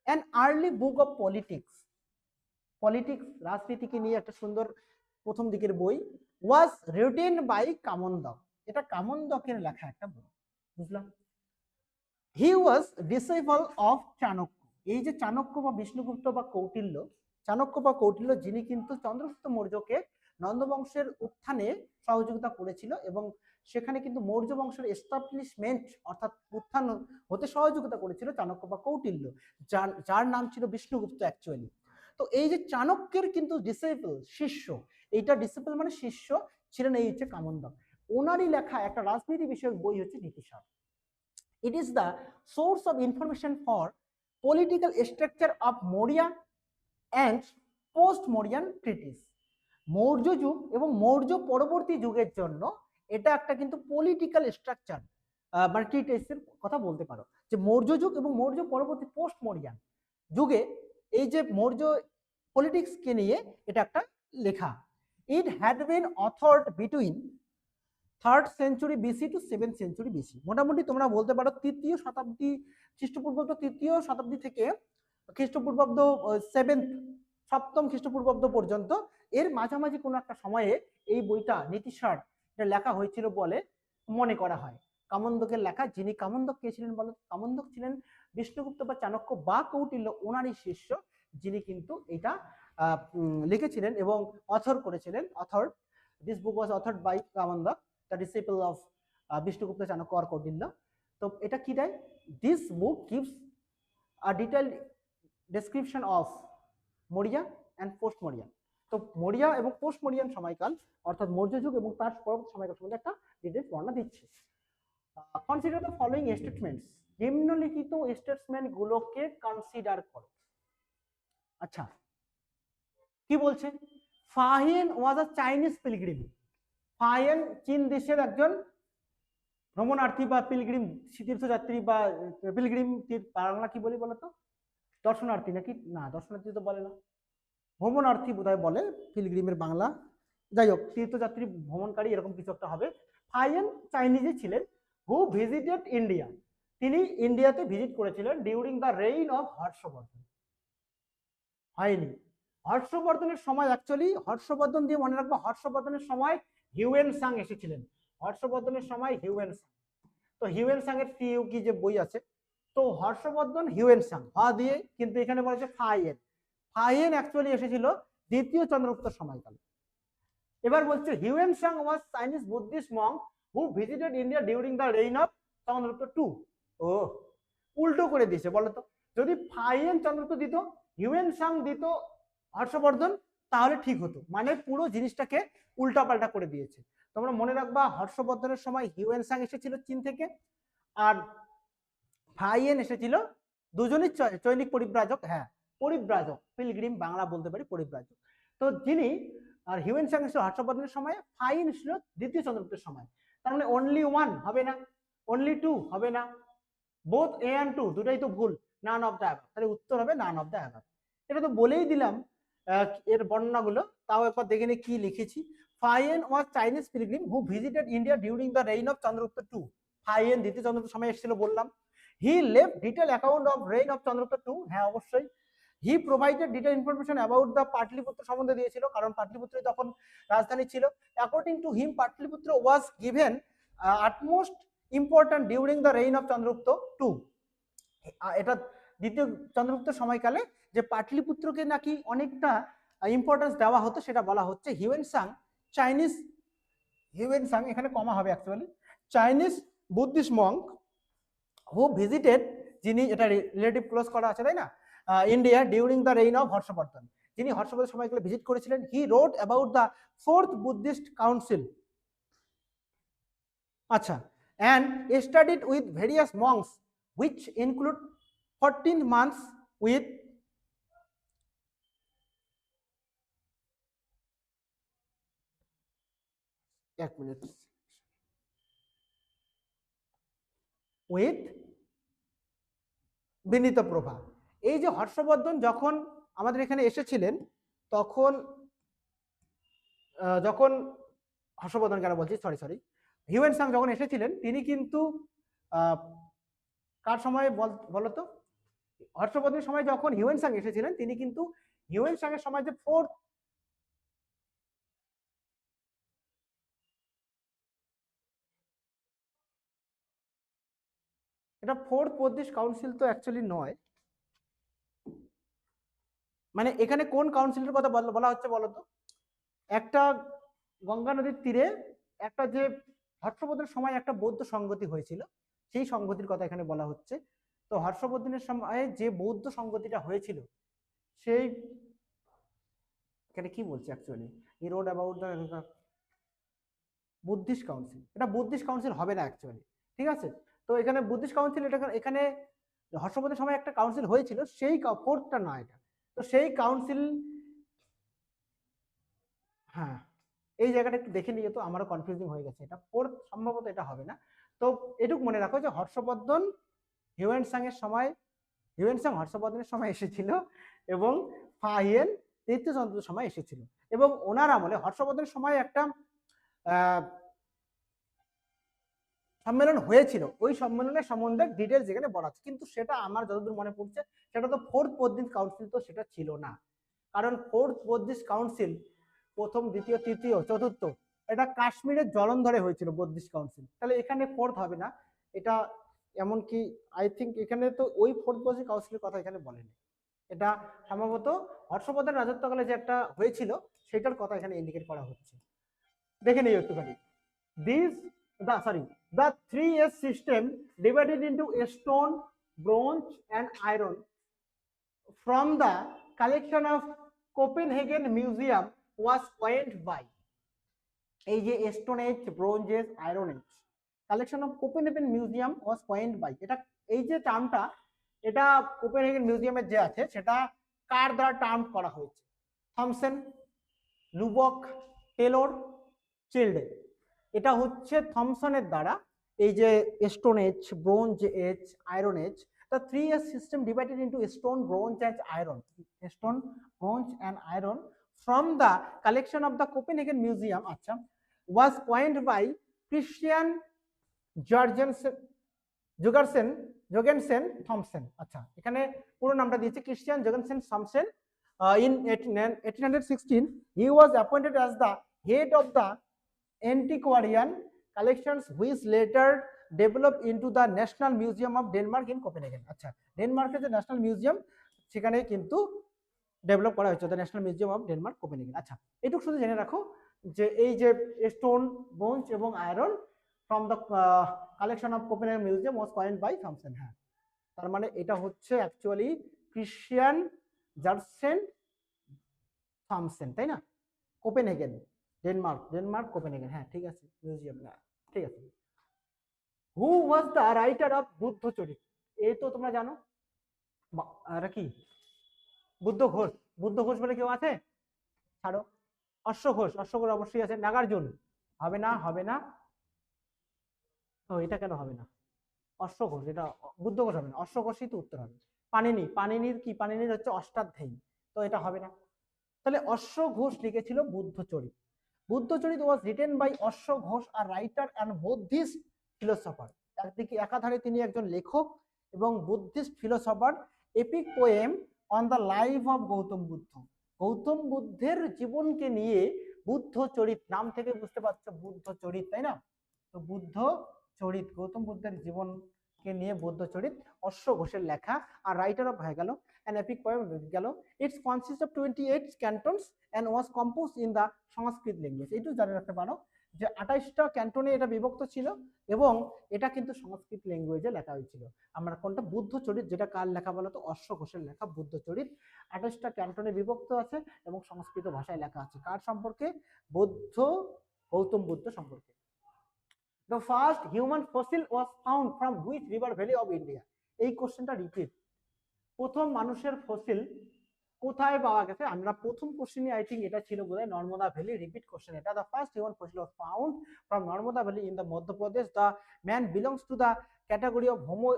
S1: an early book of politics, politics রাজনীতিকে নিয়ে একটা সুন্দর প্রথম দিকের বই, ওয়াজ রিটেন বাই কামন্দক, এটা কামন্দকের লেখা একটা বই, বুঝলাম। হি ওয়াজ ডিসাইপল অফ চাণক্য, এই যে চাণক্য বা বিষ্ণুগুপ্ত বা কৌটিল্য, চাণক্য বা কৌটিল্য যিনি কিন্তু চন্দ্রগুপ্ত মৌর্যকে নন্দবংশের উত্থানে সহযোগিতা করেছিল এবং সেখানে কিন্তু মৌর্য বংশের এস্টাবলিশমেন্ট অর্থাৎ উত্থান হতে সহযোগিতা করেছিল চাণক্য বা কৌটিল্য, যার নাম ছিল বিষ্ণুগুপ্ত অ্যাকচুয়ালি। তো এই যে চাণক্যের কিন্তু ডিসেবল শিষ্য, এইটা ডিসেবল মানে শিষ্য ছিলেন এই হচ্ছে কামন্দক, ওনারই লেখা একটা রাজনীতি বিষয়ক বই হচ্ছে নীতিশার। It is the source of information for political structure of Maurya and post-Mauryan treaties. Maurya যুগ এবং মৌর্য পরবর্তী যুগের জন্য এটা একটা কিন্তু পলিটিক্যাল স্ট্রাকচার মানে ট্রিটিসের কথা বলতে পারো, যে মৌর্য যুগ এবং মৌর্য পরবর্তী পোস্ট মৌর্যান যুগে এই যে মৌর্য পলিটিক্সকে নিয়ে এটা একটা লেখা। It had been authored between 3rd century BC to 7th century BC, মোটামুটি তোমরা বলতে পারো তৃতীয় শতাব্দী খ্রিস্টপূর্বাব্দ তৃতীয় শতাব্দী থেকে খ্রিস্টপূর্বাব্দ 7th সপ্তম খ্রিস্টপূর্বাব্দ পর্যন্ত, এর মাঝামাঝি কোনো একটা সময়ে এই বইটা নীতিশার লেখা হয়েছিল বলে মনে করা হয়। কামন্দকের লেখা, যিনি কামন্দক কে ছিলেন বলো? কামন্দক ছিলেন বিষ্ণুগুপ্ত বা চাণক্য বা কৌটিল্য ওনারই শিষ্য, যিনি কিন্তু এটা লিখেছিলেন এবং অথর করেছিলেন। Author, this book was authored by Kamandaka, the disciple of Vishnugupta Chanakya আর কৌটিল্য। তো এটা কি দেয়? This book gives a detailed description of Maurya and post Mauryan. তো মৌর্য এবং পোস্ট মৌর্যান সময়কাল অর্থাৎ মৌর্য যুগ এবং তার পরবর্তী সময়কাল সম্বন্ধে একটা ডিটেলস বর্ণনা দিচ্ছে। কনসিডার দ্য ফলোইং স্টেটমেন্টস, নিম্নলিখিত স্টেটমেন্ট গুলোকে কনসিডার করো। আচ্ছা কি বলছে? ফাহিয়েন ওয়াজ আ চাইনিজ পিলগ্রিম, ফাহিয়েন চীন দেশের একজন ভ্রমণার্থী বা পিলগ্রিম তীর্থযাত্রী বা পিলগ্রিম, বাংলা কি বলি বলতো? দর্শনার্থী নাকি? না দর্শনার্থী তো বলে না, ভ্রমণার্থী বোধহয় বলে, পিলগ্রিমের বাংলা, যাই হোক তীর্থযাত্রী ভ্রমণকারী এরকম কিছু একটা হবে। ফাহিয়েন চাইনিজে ছিলেন, হু ভিজিটেড ইন্ডিয়া, তিনি ইন্ডিয়াতে ভিজিট করেছিলেন during the reign of Harshavardhana. হয়নি, হর্ষবর্ধনের সময়, অ্যাকচুয়ালি হর্ষবর্ধন দিয়ে মনে রাখবো, হর্ষবর্ধনের সময় হিউয়েন সাং এসেছিলেন, হর্ষবর্ধনের সময় হিউয়েন সাং। তো হিউয়েন সাং এর টিউকি যে বই আছে, তো হর্ষবর্ধন হিউয়েন সাং হা দিয়ে, কিন্তু এখানে বলেছে ফাহিয়েন, ফাহিয়েন অ্যাকচুয়ালি এসেছিল দ্বিতীয় চন্দ্রগুপ্তের সময়কালে। এবার বলছে Hiuen Tsang was Chinese Buddhist monk who visited India during the reign of Chandragupta two. ও উল্টো করে দিয়েছে বলো তো, যদি ফাহিয়েন চন্দ্রগুপ্ত দিত, হিউয়েন সাং দিত হর্ষবর্ধন, তাহলে ঠিক হতো, মানে পুরো জিনিসটাকে উল্টাপাল্টা করে দিয়েছে। তোমরা মনে রাখবা হর্ষবর্ধনের সময় হিউয়েন সাং এসেছিল চীন থেকে, আর ফাহিয়েন এসেছিল, দুজনই চৈনিক পরিব্রাজক, হ্যাঁ পরিব্রাজক, পিলগ্রিম বাংলা বলতে পারি পরিব্রাজক। তো যিনি, আর হিউয়েন সাং এসেছিল হর্ষবর্ধনের সময়, ফাহিয়েন এসেছিল দ্বিতীয় চন্দ্রগুপ্তের সময়। তার মানে অনলি ওয়ান হবে না, অনলি টু হবে না, বোথ এ অ্যান্ড টু দুটাই তো ভুল, নান অফ দ্য অ্যাবাভ, তাহলে উত্তর হবে নান অফ দ্য অ্যাবাভ। এটা তো বলেই দিলাম এর বর্ণনাগুলো, তাও একবার দেখে নে কি লিখেছি। Fahien was Chinese pilgrim who visited India during the reign of Chandragupta two, Fahien দ্বিতীয় চন্দ্রগুপ্ত সময় এসেছিল বললাম। He left detail account of reign of Chandragupta two, হ্যাঁ অবশ্যই। He provided detail information about the Pataliputra সম্বন্ধে দিয়েছিল, কারণ পাটলিপুত্রই তখন রাজধানী ছিল। According to him Pataliputra was given utmost important during the reign of Chandragupta two. এটা দ্বিতীয় চন্দ্রগুপ্ত সময়কালে যে পাটলিপুত্রকে নাকি অনেকটা ইম্পর্টেন্স দেওয়া হতো, সেটা বলা হচ্ছে। Hiuen Tsang Chinese, Hiuen Tsang এখানে কমা হবে actually, Chinese Buddhist monk who visited, যিনি, এটা রিলেটিভ ক্লোজ করা আছে তাই না, India during the reign of Harshavardhana, যিনি হর্ষবর্ধন সময়কালে ভিজিট করেছিলেন। He wrote about the 4th Buddhist council, আচ্ছা, and studied with various monks which include 14 months with এক মিনিট উইথ বিনীত প্রভা। এই যে হর্ষবর্ধন যখন আমাদের এখানে এসেছিলেন, তখন যখন হর্ষবর্ধন কেন বলছি, সরি হিউয়েন সাং যখন এসেছিলেন, তিনি কিন্তু কার সময় বলতো, হর্ষবর্ধনের সময় যখন হিউয়েন সাং এসেছিলেন, তিনি কিন্তু হিউয়েন সাং এর সময় যে ফোর্থ এটা ফোর্থ বুদ্ধিস্ট কাউন্সিল তো অ্যাকচুয়ালি নয়, মানে এখানে কোন কাউন্সিলের কথা বলা হচ্ছে বলতো? একটা গঙ্গা নদীর তীরে একটা যে হর্ষবর্ধনের সময় একটা বৌদ্ধ সংগতি হয়েছিল, সেই সংগতির কথা এখানে বলা হচ্ছে। তো হর্ষবর্ধনের সময় যে বৌদ্ধ সংগতিটা হয়েছিল, সেই এখানে কি বলছে actually, E road about the Buddhist council, এটা বুদ্ধিস্ট কাউন্সিল হবে না অ্যাকচুয়ালি, ঠিক আছে? তো এখানে বুদ্ধিস্ট কাউন্সিল, এটা এখানে হর্ষবর্ধনের সময় একটা কাউন্সিল হয়েছিল, সেই ফোর্থটা নয় এটা। তো সেই কাউন্সিল, হ্যাঁ এই জায়গাটা একটু দেখে নিয়ে, তো আমারও কনফিউজিং হয়ে গেছে, এটা ফোর্থ সম্ভবত এটা হবে না। তো এটুকু মনে রাখো যে হর্ষবর্ধন হিউয়েন সাং এর সময়, হিউয়েন সাং হর্ষবর্ধনের সময় এসেছিল, এবং ফাহিয়েন তৃতীয় চন্দ্রের সময় এসেছিল, এবং ওনার আমলে হর্ষবর্ধনের সময় একটা সম্মেলন হয়েছিল, ওই সম্মেলনের সম্বন্ধে ডিটেলস এখানে বলা আছে, কিন্তু সেটা আমার যতদূর মনে পড়ছে সেটা তো ফোর্থ বুদ্ধিস্ট কাউন্সিল তো সেটা ছিল না, কারণ ফোর্থ বুদ্ধিস্ট কাউন্সিল প্রথম, দ্বিতীয়, তৃতীয়, চতুর্থ, এটা কাশ্মীরের জলন্ধরে হয়েছিল বুদ্ধিস্ট কাউন্সিল, তাহলে এখানে ফোর্থ হবে না এটা। এমনকি আই থিঙ্ক এখানে তো ওই ফোর্থ বুদ্ধিস্ট কাউন্সিলের কথা এখানে বলেনি, এটা সম্ভবত হর্ষবর্ধনের রাজত্বকালে যে একটা হয়েছিল সেটার কথা এখানে ইন্ডিকেট করা হচ্ছে। দেখে নিই একটুখানি, the 3S system divided into stone, bronze and iron from the collection of Copenhagen Museum was coined by, এই যে stone age, bronze age, iron age, collection of Copenhagen museum was coined by, এটা এই যে টার্মটা, এটা Copenhagen মিউজিয়ামের যে আছে সেটা কার দ্বারা টার্ম করা হয়েছে? Thomson, Lubbock, Taylor, Childe. এটা হচ্ছে থমসনের দ্বারা, এই যে stone age, bronze age, iron age, the 3S system divided into stone, bronze and iron, stone, bronze and iron from the collection of the Copenhagen Museum, আচ্ছা, was coined by Christian Jorgensen Thomsen, আচ্ছা এখানে পুরো নামটা দিয়েছে Christian জোগেনসেন থমসেন। In 1816 he was appointed as the head of the antiquarian collections which later developed into the National Museum of Denmark in Copenhagen, আচ্ছা ডেনমার্কের যে national museum সেখানে কিন্তু ডেভেলপ করা হয়েছে, the national museum of Denmark Copenhagen. আচ্ছা এটুকু শুধু জেনে রাখো যে এই যে স্টোন, ব্রোঞ্জ এবং iron from the collection of Copenhagen museum was coined by Thomsen, হ্যাঁ তার মানে এটা হচ্ছে অ্যাকচুয়ালি ক্রিশ্চিয়ান জার্সেন থমসেন, তাই না? কোপেনহেগেন, ডেনমার্ক কোপেনহেগেন, হ্যাঁ ঠিক আছে, মিউজিয়াম না, ঠিক আছে। Who was the writer of Buddhacharita, এই তো তোমরা জানো, এটা কি বুদ্ধ ঘোষ, বুদ্ধ ঘোষ বলে কেউ আছে? ছাড়ো, অশ্ব ঘোষ, অশ্ব ঘোষ অবশ্যই আছে। নাগার্জুন হবে না, হবে না, ও এটা কেন হবে না, অশ্ব ঘোষ, এটা বুদ্ধ ঘোষ হবে না, অশ্ব ঘোষই তো উত্তর হবে। পানিনি, পানিনির কি, পানিনির হচ্ছে অষ্টাধ্যায়ী, তো এটা হবে না। তাহলে অশ্ব ঘোষ লিখেছিল বুদ্ধচরিত। বুদ্ধচরিত ওয়াজ রিটেন বাই অশ্ব ঘোষ, আর রাইটার অ্যান্ড বুদ্ধিস্ট ফিলোসফার, একদিকে একাধারে তিনি একজন লেখক এবং Buddhist philosopher. Epic poem on the life of Gautam Buddha, Gautam বুদ্ধের জীবনকে নিয়ে বুদ্ধচরিত, নাম থেকে বুঝতে পারছো বুদ্ধচরিত, তাই না? তো বুদ্ধ চরিত, গৌতম বুদ্ধের জীবনকে নিয়ে বুদ্ধচরিত, অশ্ব ঘোষের লেখা, আর রাইটার অফ হয়ে গেল an epic poem গেল। It consists of 28 cantons and was composed in the Sanskrit language, এইটু জানে রাখতে পারো যে 28টা ক্যান্টনে এটা বিভক্ত ছিল, এবং এটা কিন্তু সংস্কৃত ল্যাঙ্গুয়েজে লেখা হয়েছিল। আমরা কোনটা, বুদ্ধচরিত, যেটা কার লেখা বলো তো, অশ্ব ঘোষের লেখা বুদ্ধচরিত, 28টা ক্যান্টনে বিভক্ত আছে এবং সংস্কৃত ভাষায় লেখা আছে। কার সম্পর্কে? বৌদ্ধ, গৌতম বুদ্ধ সম্পর্কে। The first human fossil was found from which river valley of India, এই কোশ্চেনটা রিপিট। প্রথম মানুষের ফসিল কোথায় পাওয়া গেছে? আমরা প্রথম কোশ্চেনে আই থিঙ্ক এটা ছিল বোধহয় নর্মদা ভ্যালি, রিপিট কোশ্চেন এটা। The first human fossil was found from Narmada valley in the Madhya Pradesh. The man belongs to the category of homo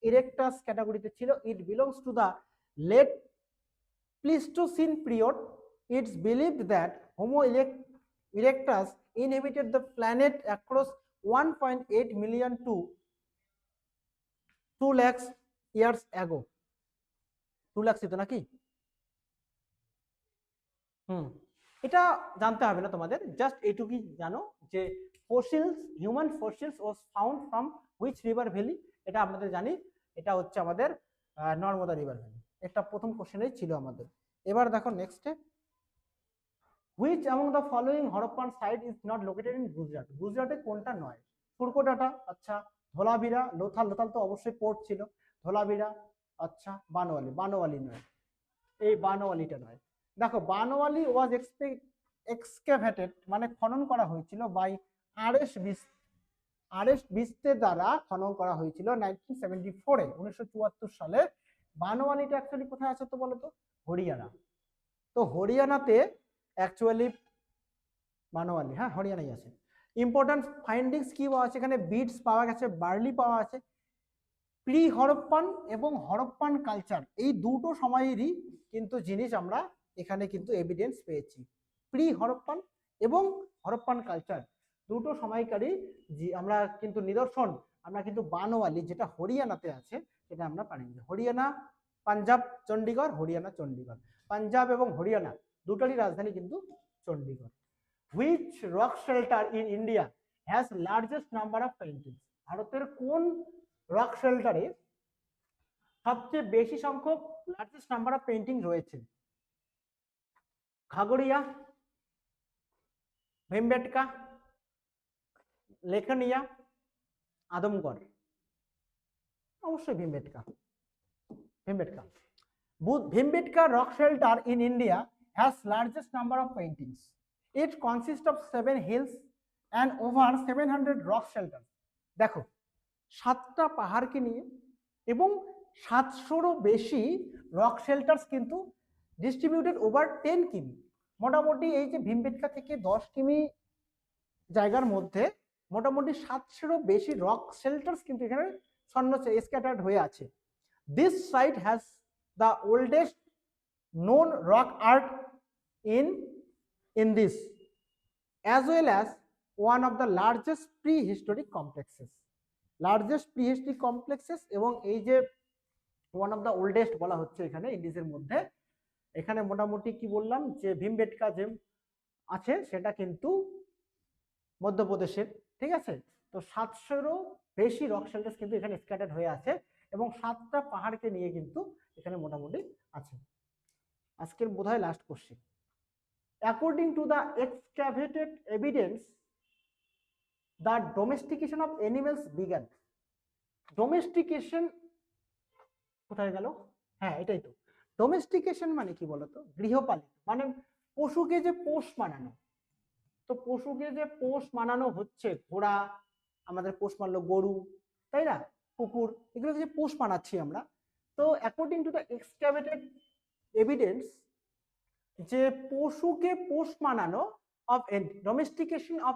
S1: erectus ক্যাটাগরিতে ছিল। It belongs to the late Pleistocene period. It's believed that homo erectus inhabited the planet across 1.8 million to 2 lakhs years ago. 2 lakhs তো নাকি? এটা জানতে হবে না তোমাদের, just এইটুকুই জানো যে fossils, human fossils was found from which river valley, এটা আপনাদের জানি, এটা হচ্ছে আমাদের নর্মদা রিভার ভ্যালি। একটা প্রথম কোশ্চেনেই ছিল আমাদের। এবার দেখো নেক্সটে, which among the following Harappan site is not located in Gujarat? গুজরাটে কোনটা নয়? সুরকোটাটা, আচ্ছা, ধোলাবিরা, লোথাল, লোথাল তো অবশ্যই পোর্ট ছিল, ধোলাবিরা, আচ্ছা, বানোয়ালি, বানোয়ালি নয়, এই বানোয়ালিটা নয়। দেখো বানোয়ালি ওয়াজ এক্সকেভেটেড মানে খনন করা হয়েছিল বাই আরএস বিস্তের দ্বারা খনন করা হয়েছিল 1974 এ, 1974 সালে। বানোয়ালিটা অ্যাকচুয়ালি কোথায় আছে তো বলো তো? হরিয়ানা। তো হরিয়ানাতে অ্যাকচুয়ালি বানোয়ালি, হ্যাঁ হরিয়ানাই আছে। ইম্পর্টেন্ট ফাইন্ডিংস কি পাওয়া আছে এখানে? বিডস পাওয়া গেছে, বার্লি পাওয়া আছে। প্রি হরপ্পান এবং হরপ্পান কালচার এই দুটো সময়েরই কিন্তু জিনিস আমরা এখানে কিন্তু এভিডেন্স পেয়েছি। প্রি হরপ্পান এবং হরপ্পান কালচার দুটো সময়কারী আমরা কিন্তু নিদর্শন আমরা কিন্তু বানোয়ালি যেটা হরিয়ানাতে আছে সেটা আমরা পাই। হরিয়ানা, পাঞ্জাব, চণ্ডীগড়, হরিয়ানা, চণ্ডীগড়। পাঞ্জাব এবং হরিয়ানা দুটোরই রাজধানী কিন্তু Chandigarh. Which rock shelter in India has largest number of paintings? ভারতের কোন রক শেল্টারে সবচেয়ে বেশি সংখ্যক লার্জেস্ট নাম্বার অফ পেইন্টিং রয়েছে? খাগড়িয়া, ভীমবেটকা, লেখনিয়া, আদমগড়। অবশ্যই Bhimbetka, Bhimbetka. Bhimbetka rock shelter in India has largest number of paintings. It consists of 7 hills and over 700 rock shelters. দেখো 7টা পাহাড়কে নিয়ে এবং 700রও বেশি রক শেল্টার্স কিন্তু ডিস্ট্রিবিউটেড ওভার 10 কিমি। মোটামুটি এই যে ভীমবেটকা থেকে 10 কিমি জায়গার মধ্যে মোটামুটি 700রও বেশি রক শেল্টার্স কিন্তু এখানে স্ক্যাটার্ড হয়ে আছে। This site has the oldest known rock art in this, as well as one of the largest prehistoric complexes. Largest prehistoric complexes এবং এই যে one of the oldest বলা হচ্ছে এখানে ইন্ডিজের মধ্যে, এখানে মোটামুটি কি বললাম যে ভীমবেটকা যে আছে সেটা কিন্তু মধ্যপ্রদেশের, ঠিক আছে। তো 700রও বেশি রক শেল্টার্স কিন্তু এখানে স্ক্যাটার্ড হয়ে আছে এবং 7টা পাহাড়কে নিয়ে কিন্তু এখানে মোটামুটি আছে। আজকের বোধহয় last question. According to the excavated evidence the domestication of animals began. Domestication কোথায় গেল? হ্যাঁ এটাই তো। ডোমেস্টিকেশন মানে কি বলতো? গৃহপালিত, মানে পশুকে যে পোষ মানানো। তো পশুকে যে পোষ মানানো হচ্ছে, ঘোড়া আমাদের পোষ মানলো, গরু, তাই না, কুকুর, এগুলোকে যে পোষ মানাচ্ছি আমরা। তো according to the excavated evidence যে পশুকে পোষ মানানো অফ ডোমেস্টিকেশন অফ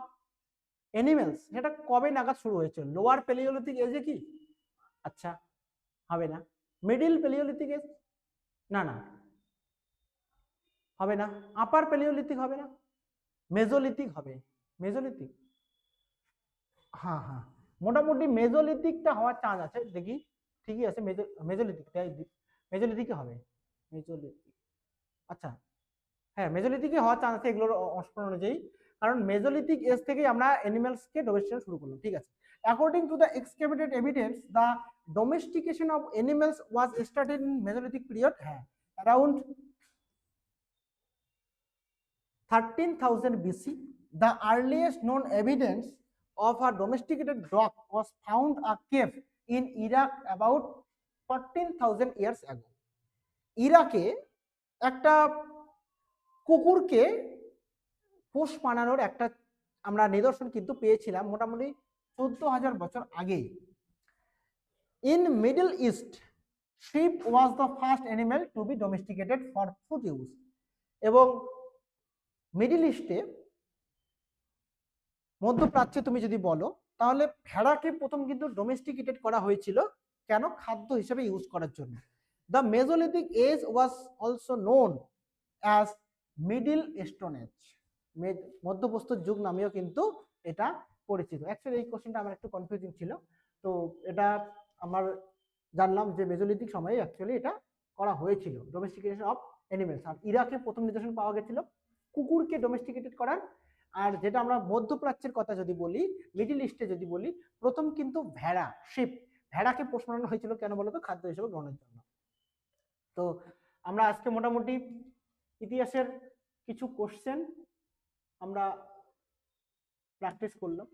S1: অ্যানিমেলস সেটা কবে নাগাদ শুরু হয়েছে? লোয়ার প্যালিওলিথিক এজে কি? আচ্ছা হবে না। Middle palaeolithic age? না না হবে না। আপার প্যালিওলিথিক হবে না, মেজোলিথিক হবে। মেজোলিথিক, হ্যাঁ হ্যাঁ মোটামুটি মেজোলিথিকটা হওয়ার চান্স আছে, দেখি ঠিকই আছে। মেজোলিথিক, মেজোলিথিকে হবে, মেজোলিথিক। আচ্ছা হ্যাঁ মেজোলিথিকে হওয়ার চান্স আছে এগুলোর অস্পন অনুযায়ী, কারণ মেজোলিথিক এজ থেকেই আমরা অ্যানিমেলসকে ডোমেস্টিকেশন শুরু করলাম, ঠিক আছে। According to the excavated evidence the domestication of animals was started in Mesolithic period. হ্যাঁ around 13,000 BC. The earliest known evidence of a domesticated dog was found a cave in Iraq about 14,000 years ago. ইরাকে একটা কুকুরকে পোষ মানানোর একটা আমরা নিদর্শন কিন্তু পেয়েছিলাম মোটামুটি 14,000 বছর আগে। In middle east sheep was the first animal to be domesticated for food use. এবং মিডল ইস্টে, মধ্যপ্রাচ্যে তুমি যদি বলো, তাহলে ভেড়াকে প্রথম কিন্তু ডোমেস্টিকেটেড করা হয়েছিল কেন? খাদ্য হিসেবে ইউজ করার জন্য। The Mesolithic age was also known as middle stone age, মধ্যপ্রস্তর যুগ নামেও কিন্তু এটা পরিচিত। অ্যাকচুয়ালি এই কোশ্চেনটা আমার একটু কনফিউজিং ছিল, তো এটা আমার জানলাম যে মেজোলিথিক সময়ে অ্যাকচুয়ালি এটা করা হয়েছিল, ডোমেস্টিকেশন অফ অ্যানিমেলস। আর ইরাকে প্রথম নিদর্শন পাওয়া গেছিল কুকুরকে ডোমেস্টিকেটেড করার। আর যেটা আমরা মধ্যপ্রাচ্যের কথা যদি বলি, মিডিল ইস্টে যদি বলি, প্রথম কিন্তু ভেড়া, শিপ, ভেড়াকে পোষ মানানো হয়েছিল কেন বলতো? খাদ্য হিসেবে গ্রহণের জন্য। তো আমরা আজকে মোটামুটি ইতিহাসের কিছু কোশ্চেন আমরা প্র্যাকটিস করলাম।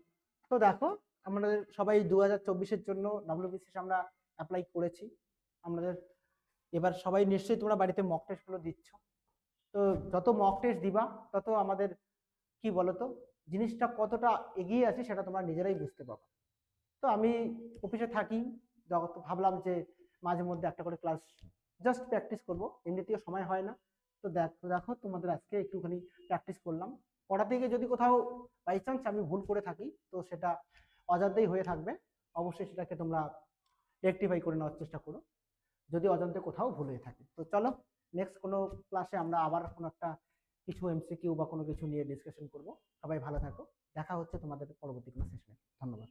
S1: তো দেখো, আমাদের সবাই 2024-এর জন্য WBCS আমরা অ্যাপ্লাই করেছি। আমাদের এবার সবাই নিশ্চয়ই তোমরা বাড়িতে মক টেস্টগুলো দিচ্ছ। তো যত মক টেস্ট দিবা তত আমাদের কি বলতো জিনিসটা কতটা এগিয়ে আছে সেটা তোমরা নিজেরাই বুঝতে পারবে। তো আমি অফিসে থাকি, ভাবলাম যে মাঝে মধ্যে একটা করে ক্লাস জাস্ট প্র্যাকটিস করব, এমনিতেও সময় হয় না। তো দেখো তোমাদের আজকে একটুখানি প্র্যাকটিস করলাম। পড়া থেকে যদি কোথাও বাই চান্স আমি ভুল করে থাকি তো সেটা অজান্তেই হয়ে থাকবে, অবশ্যই সেটাকে তোমরা রেকটিফাই করে নেওয়ার চেষ্টা করো যদি অজান্তে কোথাও ভুল হয়ে থাকে। তো চলো, নেক্সট কোনো ক্লাসে আমরা আবার কোনো একটা কিছু MCQ বা কোনো কিছু নিয়ে ডিসকাশন করব। সবাই ভালো থাকো, দেখা হচ্ছে তোমাদের পরবর্তী কোনো সেশনে। ধন্যবাদ।